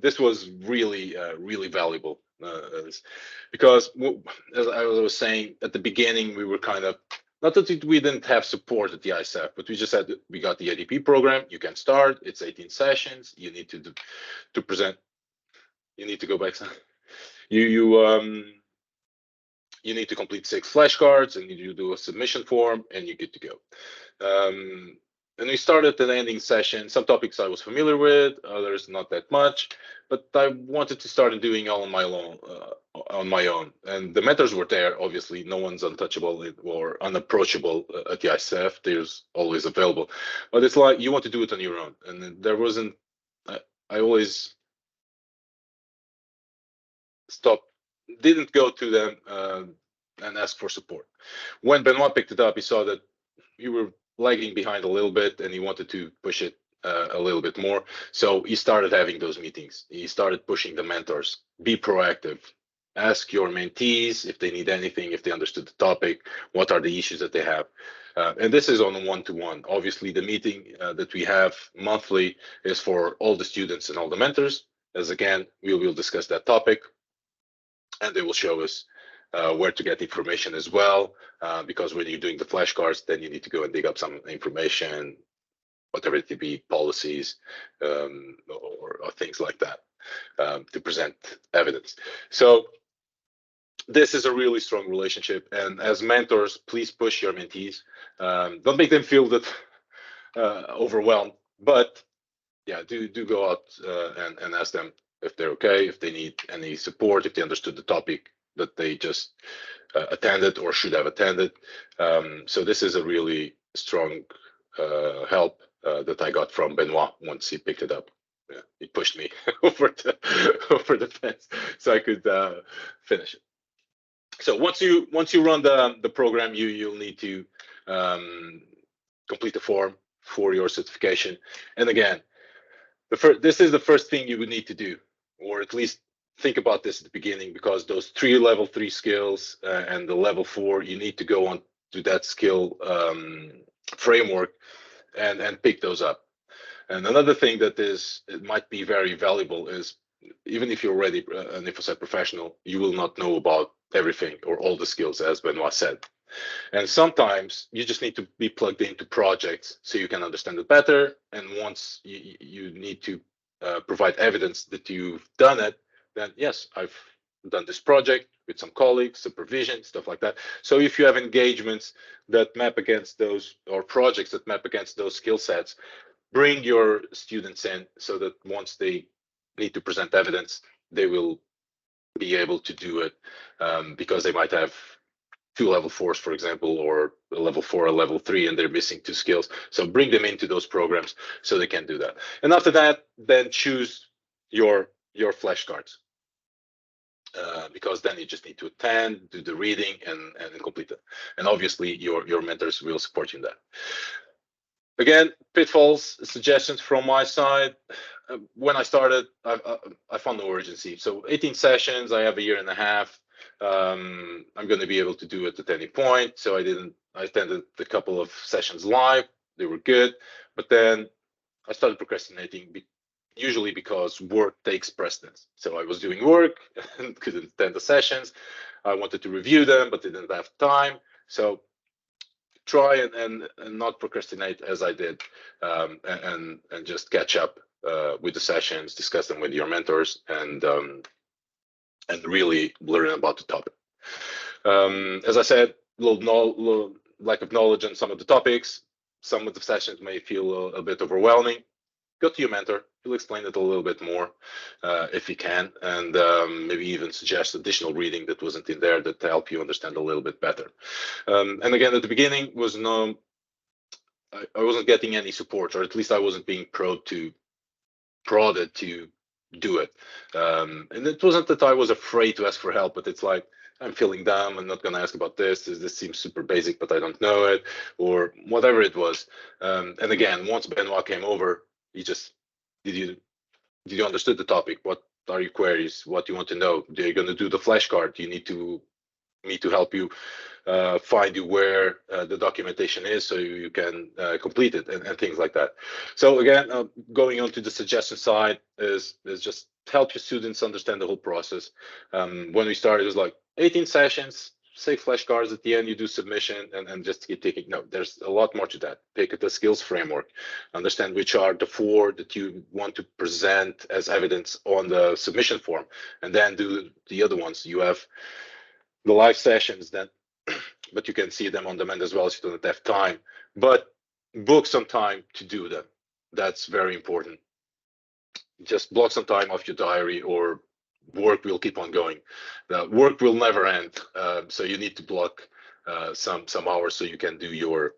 this was really really valuable, because as I was saying at the beginning, we were kind of, not that we didn't have support at the ISF, but we just said we got the ADP program. You can start. It's 18 sessions. You need to present. You need to go back. You need to complete 6 flashcards, and you do a submission form, and you're good to go. And we started an ending session. Some topics I was familiar with, others not that much, but I wanted to start doing all on my own. And the mentors were there. Obviously, no one's untouchable or unapproachable at the ISF. There's always available, but it's like you want to do it on your own. And there wasn't. I always didn't go to them and ask for support. When Benoit picked it up, he saw that you were lagging behind a little bit and he wanted to push it a little bit more. So he started having those meetings. He started pushing the mentors, be proactive, ask your mentees if they need anything, if they understood the topic, what are the issues that they have. And this is on a one-to-one. Obviously, the meeting that we have monthly is for all the students and all the mentors, as again, we will discuss that topic and they will show us where to get information as well, because when you're doing the flashcards, then you need to go and dig up some information, whatever it be, policies or things like that, to present evidence. So this is a really strong relationship, and as mentors, please push your mentees. Don't make them feel that overwhelmed, but yeah, do go out and ask them if they're okay, if they need any support, if they understood the topic that they just attended or should have attended. So this is a really strong help that I got from Benoit once he picked it up. Yeah, he pushed me over the fence so I could finish it. So once you run the program, you'll need to complete the form for your certification. And again, this is the first thing you would need to do, or at least think about this at the beginning, because those 3 level 3 skills and the level 4, you need to go on to that skill framework and pick those up. And another thing that it might be very valuable is, even if you're already an InfoSec professional, you will not know about everything or all the skills, as Benoit said. And sometimes you just need to be plugged into projects so you can understand it better. And once you need to provide evidence that you've done it, then yes, I've done this project with some colleagues, supervision, stuff like that. So if you have engagements that map against those, or projects that map against those skill sets, bring your students in so that once they need to present evidence, they will be able to do it, because they might have 2 level 4s, for example, or a level 4, a level 3, and they're missing 2 skills. So bring them into those programs so they can do that. And after that, then choose your flashcards, because then you just need to attend, do the reading, and complete it. And obviously, your mentors will support you in that. Again, pitfalls, suggestions from my side. When I started, I found no urgency. So 18 sessions, I have a year and a half. I'm going to be able to do it at any point. So I attended a couple of sessions live. They were good. But then I started procrastinating, usually because work takes precedence. So I was doing work and couldn't attend the sessions. I wanted to review them, but didn't have time. So try and not procrastinate as I did, and just catch up with the sessions, discuss them with your mentors, and really learn about the topic. As I said, little lack of knowledge on some of the topics. Some of the sessions may feel a bit overwhelming. Go to your mentor. He'll explain it a little bit more if he can, and maybe even suggest additional reading that wasn't in there that help you understand a little bit better. And again, at the beginning, I wasn't getting any support, or at least I wasn't being prodded to do it. And it wasn't that I was afraid to ask for help, but it's like, I'm feeling dumb, I'm not going to ask about this. This seems super basic, but I don't know it, or whatever it was. And again, once Benoit came over, he just, did you understood the topic? What are your queries? What do you want to know? Are you going to do the flashcard? Do you need me to help you find you where the documentation is so you can complete it, and things like that. So again, going on to the suggestion side is just help your students understand the whole process. When we started, it was like 18 sessions, 6 flashcards. At the end, you do submission and just keep taking. No, there's a lot more to that. Pick the skills framework, understand which are the 4 that you want to present as evidence on the submission form, and then do the other ones. You have the live sessions then, but you can see them on demand as well if you don't have time. But book some time to do them. That's very important. Just block some time off your diary, or work will keep on going. Work will never end, so you need to block some hours so you can do your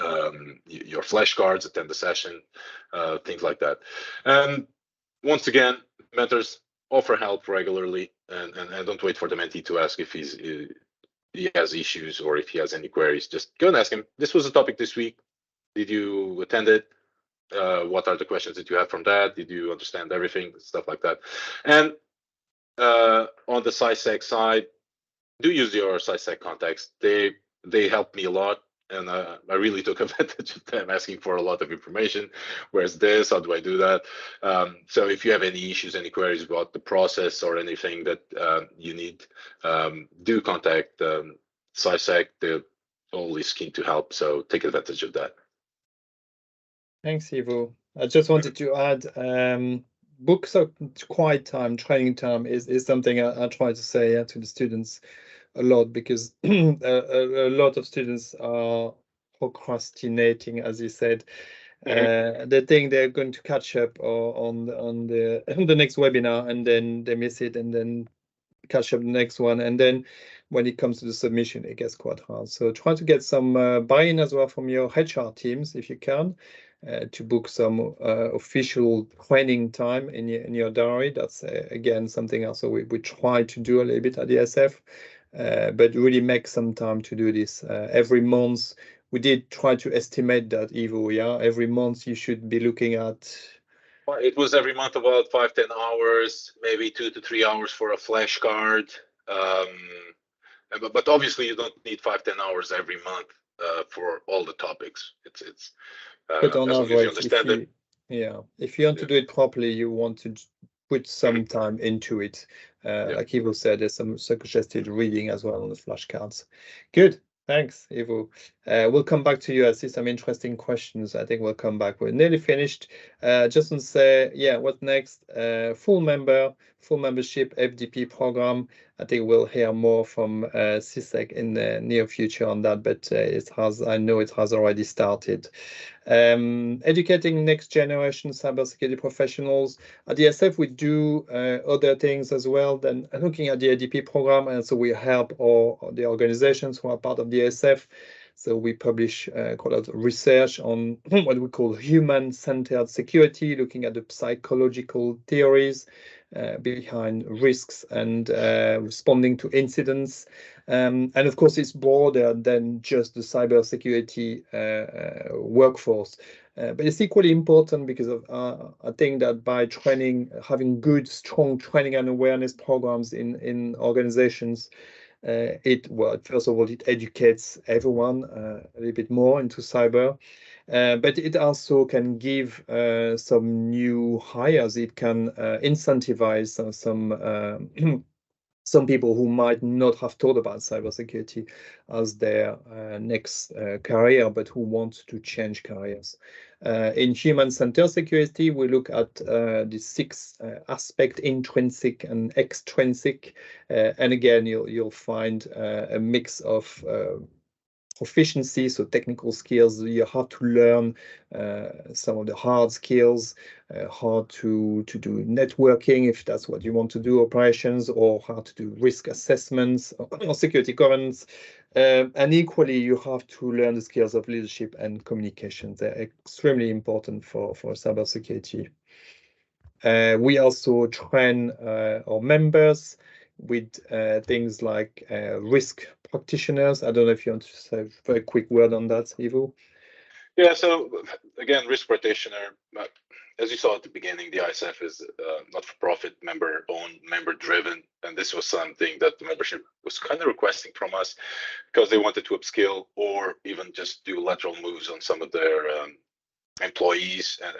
flashcards, attend the session, things like that. And once again, mentors, offer help regularly, and don't wait for the mentee to ask if he has issues or if he has any queries. Just go and ask him. This was a topic this week. Did you attend it? What are the questions that you have from that? Did you understand everything? Stuff like that. And on the CIISec side, do use your CIISec contacts. They helped me a lot, and I really took advantage of them, asking for a lot of information. Where's this? How do I do that? So if you have any issues, any queries about the process or anything that you need, do contact CIISec. They're always keen to help, so take advantage of that. Thanks, Ivo. I just wanted to add, books are quiet time, training time is something I try to say to the students a lot, because a lot of students are procrastinating, as you said. They think they're going to catch up on the next webinar, and then they miss it, and then catch up the next one, and then when it comes to the submission, it gets quite hard. So try to get some buy-in as well from your HR teams if you can, to book some official training time in your diary. That's again something else we try to do a little bit at the SF, but really make some time to do this every month. We did try to estimate that, Ivo. Yeah, every month you should be looking at. It was every month about 5-10 hours, maybe 2 to 3 hours for a flashcard. But obviously you don't need 5-10 hours every month for all the topics. It's but on average, if you want to do it properly, you want to put some time into it. Like Ivo said, there's some suggested reading as well on the flashcards. Good. Thanks, Ivo. We'll come back to you. I see some interesting questions. I think we'll come back. We're nearly finished. Just want to say, yeah, what next? Full membership FDP program. I think we'll hear more from CIISec in the near future on that, but I know it has already started. Educating next generation cybersecurity professionals. At the SF, we do other things as well than looking at the ADP program, and so we help the organizations who are part of the SF. So we publish quite a lot of research on what we call human-centered security, looking at the psychological theories behind risks and responding to incidents. And of course, it's broader than just the cybersecurity workforce. But it's equally important because I think that by having good, strong training and awareness programs in organizations, first of all, it educates everyone a little bit more into cyber, but it also can give some new hires. It can incentivize some people who might not have thought about cybersecurity as their next career, but who want to change careers. In human-centered security, we look at the 6 aspects: intrinsic and extrinsic. And again, you'll find a mix of proficiency, so technical skills. You have to learn some of the hard skills, how to do networking if that's what you want to do, operations, or how to do risk assessments or security governance. And equally, you have to learn the skills of leadership and communication. They're extremely important for cybersecurity. We also train our members with things like risk practitioners. I don't know if you want to say a very quick word on that, Ivo. Yeah, so again, risk practitioner, as you saw at the beginning, the ISF is not-for-profit, member-owned, member-driven, and this was something that the membership was kind of requesting from us because they wanted to upskill or even just do lateral moves on some of their employees and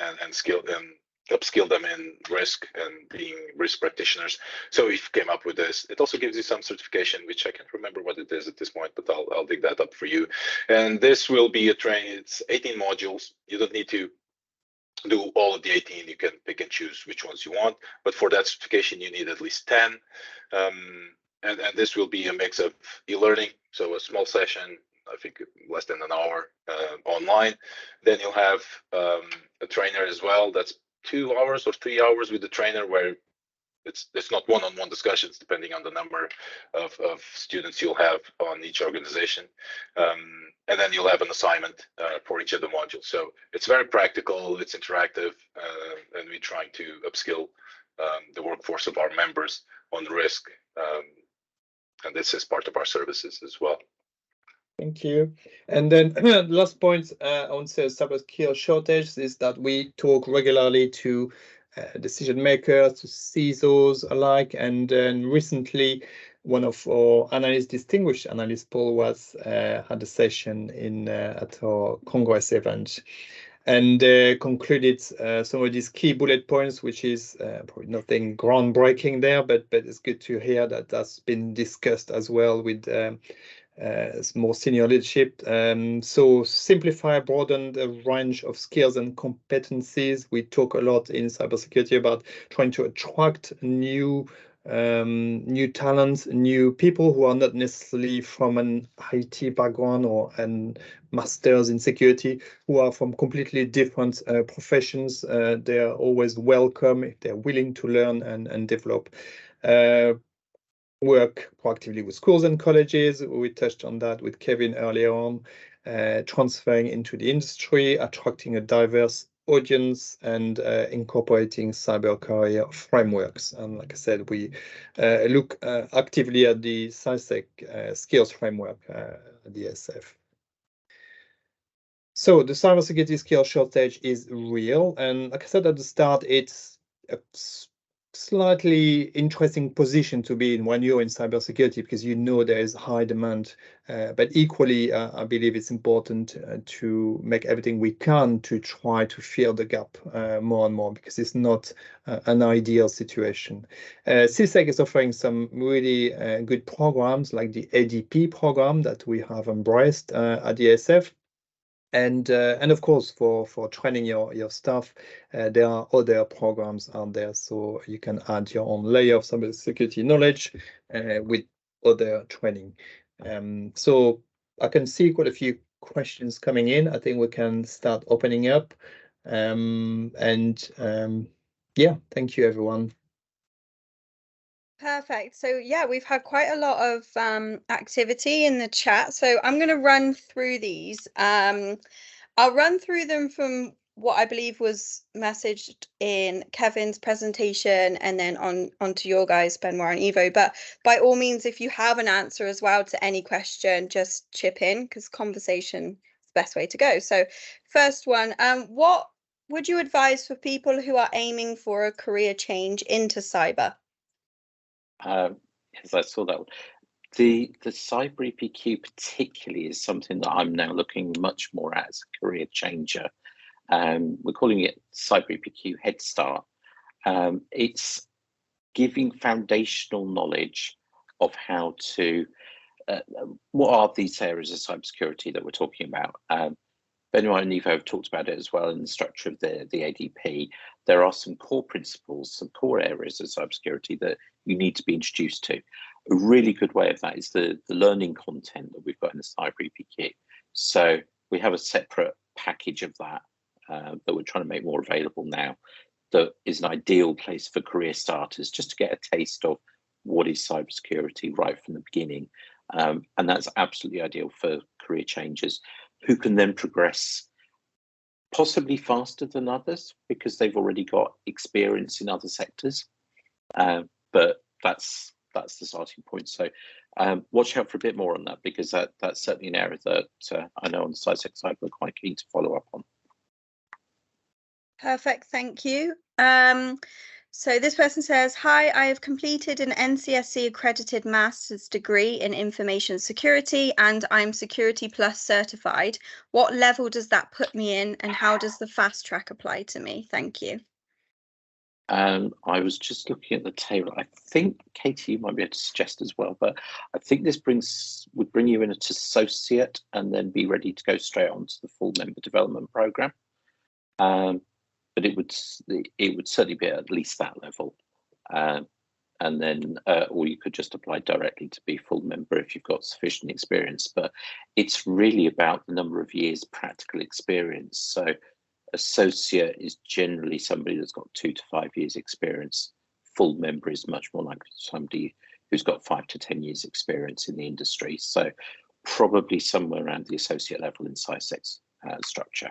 upskill them in risk and being risk practitioners. So we came up with this. It also gives you some certification, which I can't remember what it is at this point, but I'll dig that up for you. And this will be a training. It's 18 modules. You don't need to do all of the 18. You can pick and choose which ones you want, but for that certification you need at least 10. And this will be a mix of e-learning, so a small session, I think less than an hour online. Then you'll have a trainer as well. That's 2 hours or 3 hours with the trainer, where it's not one-on-one discussions depending on the number of students you'll have on each organization. And then you'll have an assignment for each of the modules. So it's very practical, it's interactive, and we're trying to upskill the workforce of our members on risk. And this is part of our services as well. Thank you. And then last point on cyber skill shortage is that we talk regularly to decision makers, to CISOs alike, and then recently one of our analysts, distinguished analyst Paul, was had a session at our Congress event, and concluded some of these key bullet points, which is probably nothing groundbreaking there, but it's good to hear that that's been discussed as well with more senior leadership. So simplify, broaden the range of skills and competencies. We talk a lot in cybersecurity about trying to attract new talents, new people who are not necessarily from an IT background or an masters in security, who are from completely different professions. They are always welcome if they're willing to learn and develop. Work proactively with schools and colleges. We touched on that with Kevin earlier on, transferring into the industry, attracting a diverse audience, and incorporating cyber career frameworks. And like I said, we look actively at the CIISec skills framework at the SF. So the cybersecurity skill shortage is real. And like I said at the start, it's a slightly interesting position to be in when you're in cybersecurity, because you know there is high demand, but equally I believe it's important to make everything we can to try to fill the gap more and more, because it's not an ideal situation. CIISec is offering some really good programs like the ADP program that we have embraced at the SF. And of course, for training your staff, there are other programs out there, so you can add your own layer of cybersecurity knowledge with other training. So I can see quite a few questions coming in. I think we can start opening up. Yeah, thank you, everyone. Perfect. So yeah, we've had quite a lot of activity in the chat. So I'm going to run through these. I'll run through them from what I believe was messaged in Kevin's presentation and then onto your guys, Benoit and Ivo. But by all means, if you have an answer as well to any question, just chip in, because conversation is the best way to go. So first one, what would you advise for people who are aiming for a career change into cyber? Yes, I saw that one. The cyber EPQ particularly is something that I'm now looking much more at as a career changer. We're calling it Cyber EPQ Head Start. It's giving foundational knowledge of how to, what are these areas of cybersecurity that we're talking about. Benoit and Ivo have talked about it as well in the structure of the ADP. There are some core principles, some core areas of cybersecurity that you need to be introduced to. A really good way of that is the learning content that we've got in the Cyber EPQ. So we have a separate package of that that we're trying to make more available now, that is an ideal place for career starters, just to get a taste of what is cybersecurity right from the beginning. And that's absolutely ideal for career changers who can then progress possibly faster than others because they've already got experience in other sectors. But that's the starting point. So watch out for a bit more on that, because that's certainly an area that I know on the CIISec side we're quite keen to follow up on. Perfect, thank you. So this person says, hi, I have completed an NCSC accredited master's degree in information security and I'm Security Plus certified. What level does that put me in and how does the fast track apply to me? Thank you. I was just looking at the table. I think, Katie, you might be able to suggest as well, but I think this would bring you in at associate and then be ready to go straight on to the full member development program. But it would certainly be at least that level, and then or you could just apply directly to be full member if you've got sufficient experience. But it's really about the number of years practical experience. So associate is generally somebody that's got 2 to 5 years experience. Full member is much more likely somebody who's got 5 to 10 years experience in the industry. So probably somewhere around the associate level in CIISec's structure.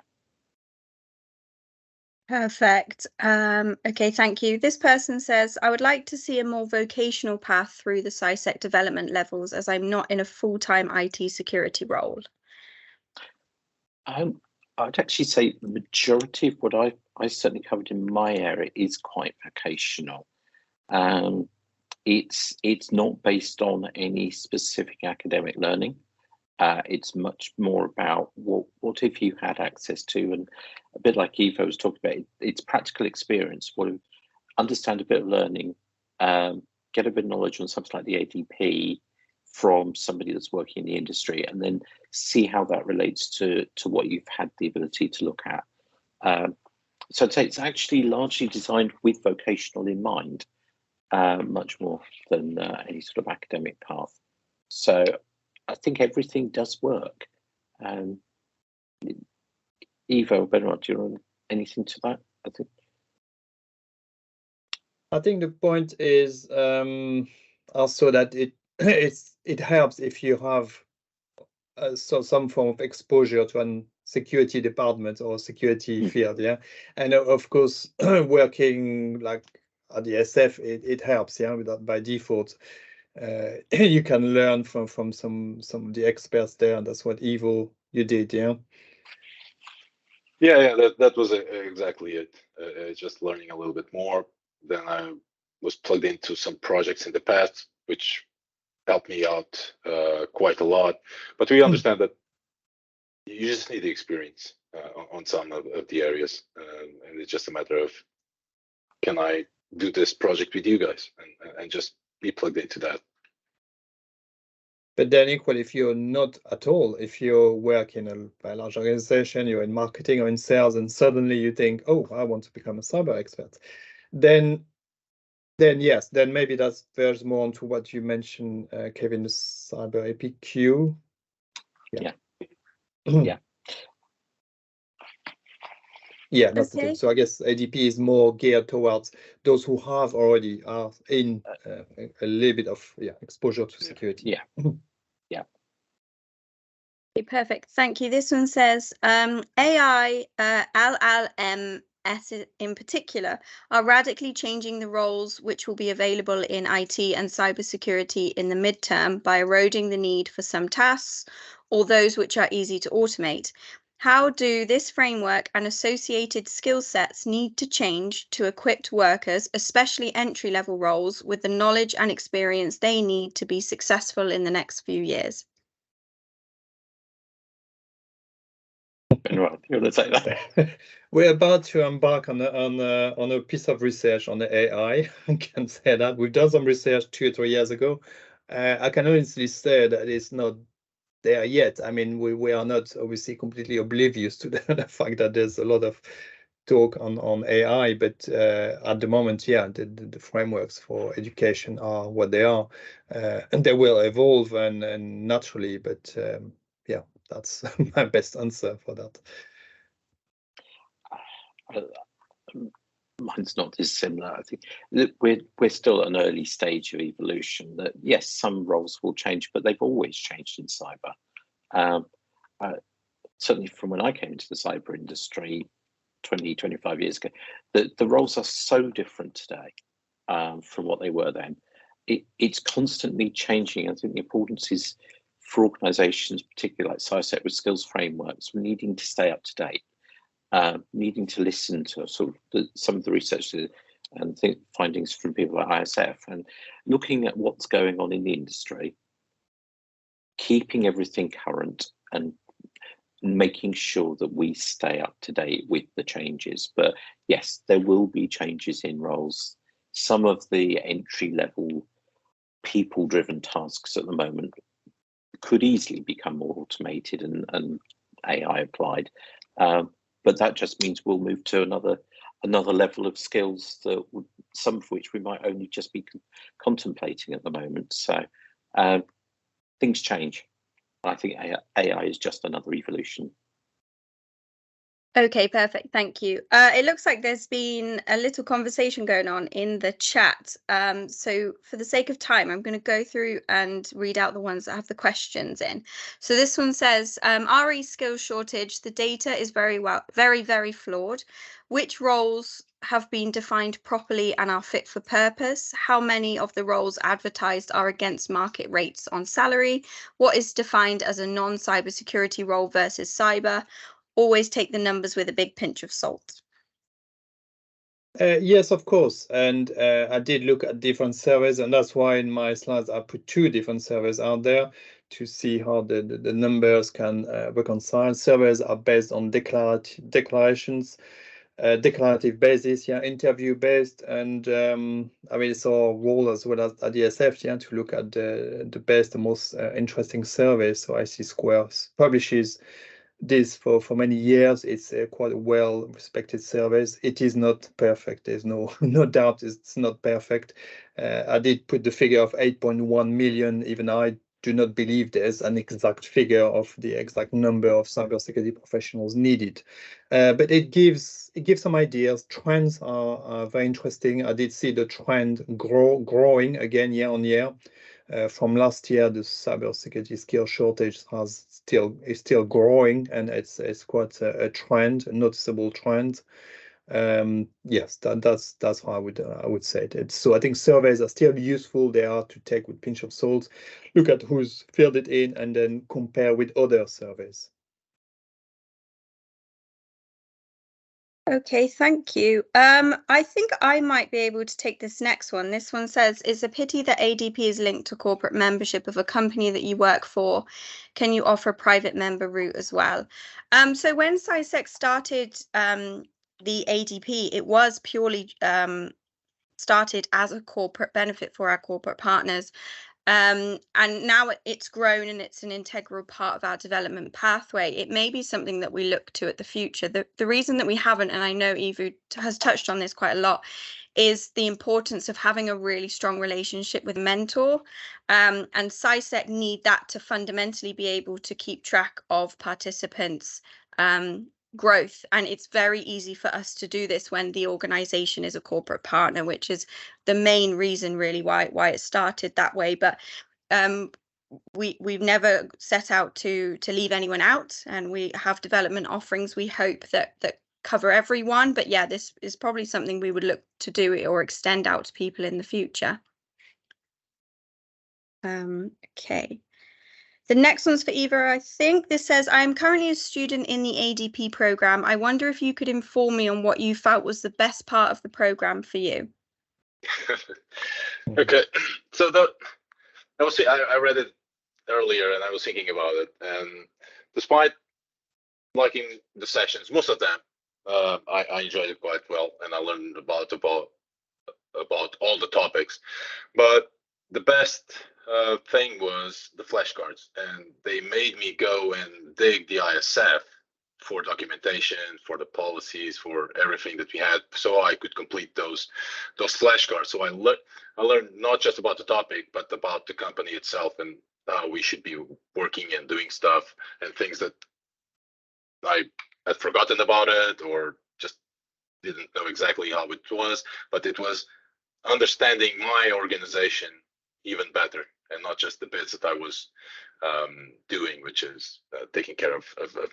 Perfect. Okay, thank you. This person says, I would like to see a more vocational path through the CIISec development levels as I'm not in a full-time IT security role. I'd actually say the majority of what I certainly covered in my area is quite vocational. It's not based on any specific academic learning. It's much more about what have you had access to, and a bit like Eva was talking about, it's practical experience. Understand a bit of learning, get a bit of knowledge on something like the ADP from somebody that's working in the industry, and then see how that relates to what you've had the ability to look at. So I'd say it's actually largely designed with vocational in mind, much more than any sort of academic path. So I think everything does work. Eva or Benoit, do you want anything to that? I think the point is also that it helps if you have so some form of exposure to an security department or security field, yeah. And of course, working like at the SF, it helps, yeah. Without by default, you can learn from some of the experts there, and that's what Ivo you did, yeah. Yeah, that was exactly it. Just learning a little bit more. Then I was plugged into some projects in the past, which helped me out quite a lot. But we understand that you just need the experience on some of the areas, and it's just a matter of, can I do this project with you guys, and just be plugged into that. But then equally, if you're not at all, if you work in a large organization, you're in marketing or in sales, and suddenly you think, oh, I want to become a cyber expert, then yes, then maybe that verges more onto what you mentioned, Kevin, the cyber APQ. Yeah. Yeah, that's the thing. So I guess ADP is more geared towards those who already are in a little bit of exposure to security. Yeah. Okay, perfect. Thank you. This one says AI, LLMs in particular, are radically changing the roles which will be available in IT and cybersecurity in the midterm by eroding the need for some tasks or those which are easy to automate. How do this framework and associated skill sets need to change to equip workers, especially entry-level roles, with the knowledge and experience they need to be successful in the next few years? Right, you want to say that? We're about to embark on a piece of research on the AI. I can say that we've done some research 2 or 3 years ago. I can honestly say that it's not there yet. I mean, we are not obviously completely oblivious to the fact that there's a lot of talk on AI, but at the moment, yeah, the frameworks for education are what they are, and they will evolve and naturally. But yeah, that's my best answer for that. Mine's not dissimilar. I think that we're still at an early stage of evolution. That yes, some roles will change, but they've always changed in cyber. Certainly from when I came into the cyber industry 25 years ago, the roles are so different today from what they were then. It's constantly changing. I think the importance is for organizations, particularly like CIISec with skills frameworks, we're needing to stay up to date. Needing to listen to sort of some of the research and findings from people like ISF, and looking at what's going on in the industry, keeping everything current and making sure that we stay up to date with the changes. But yes, there will be changes in roles. Some of the entry level people driven tasks at the moment could easily become more automated and AI applied. But that just means we'll move to another level of skills that some of which we might only just be contemplating at the moment. So things change. I think AI is just another evolution. Okay, perfect. Thank you. It looks like there's been a little conversation going on in the chat. So for the sake of time, I'm going to go through and read out the ones that have the questions in. So this one says, RE skills shortage, the data is very flawed. Which roles have been defined properly and are fit for purpose? How many of the roles advertised are against market rates on salary? What is defined as a non-cybersecurity role versus cyber? Always take the numbers with a big pinch of salt. Yes, of course. And I did look at different surveys, and that's why in my slides I put 2 different surveys out there to see how the numbers can reconcile. Surveys are based on declarations, declarative basis, yeah, interview based, and I mean it's our role as well as at ESF, yeah, to look at the best, the most interesting surveys. So IC Square publishes this for many years. It's quite a well respected service. It is not perfect. There's no doubt it's not perfect. I did put the figure of 8.1 million. Even I do not believe there's an exact figure of the exact number of cybersecurity professionals needed, but it gives some ideas. Trends are very interesting. I did see the trend growing again year on year. From last year, the cybersecurity skill shortage is still growing, and it's quite a trend, a noticeable trend. Yes, that's how I would say it. So I think surveys are still useful. They are to take with pinch of salt. Look at who's filled it in, and then compare with other surveys. Okay, thank you. I think I might be able to take this next one. This one says, it's a pity that ADP is linked to corporate membership of a company that you work for. Can you offer a private member route as well? So when CIISec started the ADP, it was purely started as a corporate benefit for our corporate partners. And now it's grown and it's an integral part of our development pathway. It may be something that we look to at the future. The reason that we haven't, and I know Ivo has touched on this quite a lot, is the importance of having a really strong relationship with a mentor. And CIISec need that to fundamentally be able to keep track of participants' growth. And it's very easy for us to do this when the organization is a corporate partner, which is the main reason really why it started that way. But we've never set out to leave anyone out, and we have development offerings we hope that cover everyone. But yeah, this is probably something we would look to do or extend out to people in the future. Okay. The next one's for Eva, I think. This says, I am currently a student in the ADP program. I wonder if you could inform me on what you felt was the best part of the program for you. Okay, so I read it earlier and I was thinking about it. And despite liking the sessions, most of them, I enjoyed it quite well, and I learned about all the topics. But the best thing was the flashcards, and they made me go and dig the ISF for documentation, for the policies, for everything that we had, so I could complete those flashcards. So I learned not just about the topic, but about the company itself and how we should be working and doing stuff, and things that I had forgotten about it or just didn't know exactly how it was. But it was understanding my organization even better, and not just the bits that I was doing, which is taking care of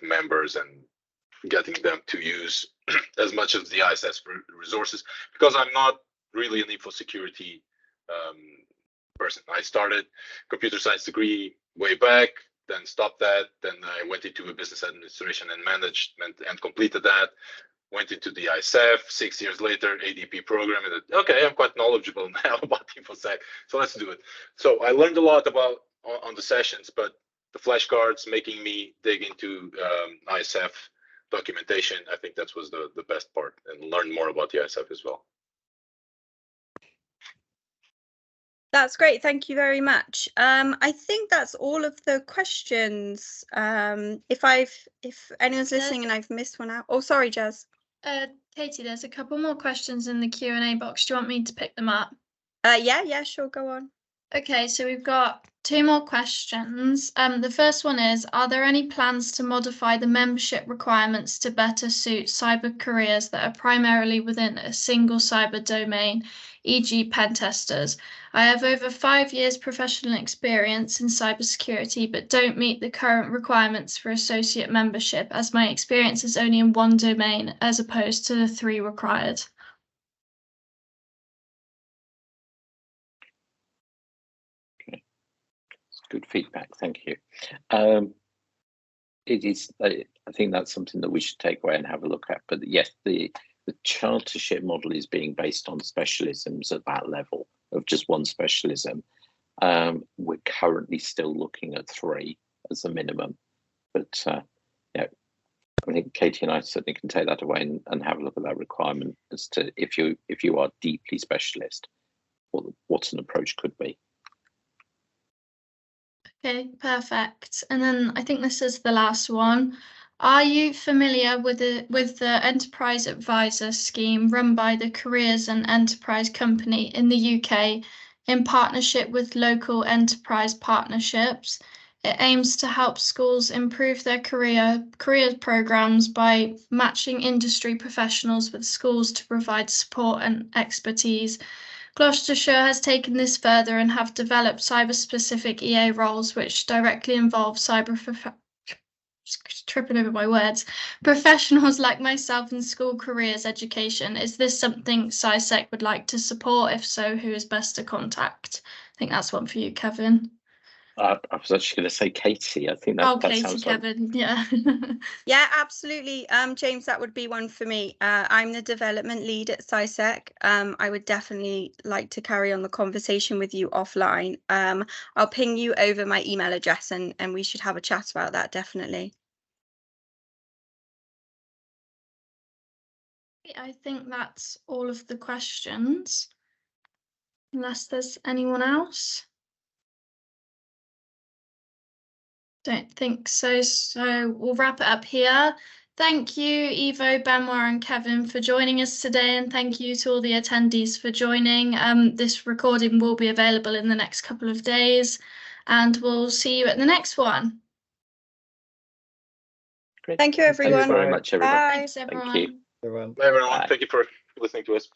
members and getting them to use as much of the ISS resources, because I'm not really an info security person. I started computer science degree way back, then stopped that, then I went into a business administration and management and completed that. Went into the ISF 6 years later, ADP program, and okay, I'm quite knowledgeable now about InfoSec, so let's do it. So I learned a lot about on the sessions, but the flashcards making me dig into ISF documentation, I think that was the best part, and learn more about the ISF as well. That's great. Thank you very much. I think that's all of the questions. If anyone's listening and I've missed one out. Oh, sorry, Jazz. Katie, there's a couple more questions in the Q&A box. Do you want me to pick them up? Yeah, sure, go on. Okay, so we've got 2 more questions. The first one is, are there any plans to modify the membership requirements to better suit cyber careers that are primarily within a single cyber domain, e.g. pen testers? I have over 5 years professional experience in cybersecurity, but don't meet the current requirements for associate membership, as my experience is only in one domain as opposed to the 3 required. Good feedback, thank you. It is, I think that's something that we should take away and have a look at. But yes, the chartership model is being based on specialisms at that level of just one specialism. We're currently still looking at 3 as a minimum, but yeah, I think Katie and I certainly can take that away and have a look at that requirement as to if you are deeply specialist, what an approach could be. Okay, perfect. And then I think this is the last one. Are you familiar with the Enterprise Advisor scheme run by the Careers and Enterprise Company in the UK in partnership with local enterprise partnerships? It aims to help schools improve their career programs by matching industry professionals with schools to provide support and expertise. Gloucestershire has taken this further and have developed cyber-specific EA roles which directly involve tripping over my words, professionals like myself in school careers education. Is this something CIISec would like to support? If so, who is best to contact? I think that's one for you, Kevin. I was actually going to say Katie. I think that, that Katie, sounds Kevin, like... yeah. Yeah, absolutely. James, that would be one for me. I'm the development lead at CIISec. I would definitely like to carry on the conversation with you offline. I'll ping you over my email address and we should have a chat about that, definitely. I think that's all of the questions, unless there's anyone else. Don't think so. So we'll wrap it up here. Thank you, Ivo, Benoit, and Kevin for joining us today, and thank you to all the attendees for joining. This recording will be available in the next couple of days, and we'll see you at the next one. Great. Thank you, everyone. Thanks very much, everyone. Bye. Thanks, everyone. Thank you. Everyone. Bye, everyone. Bye. Thank you for listening to us.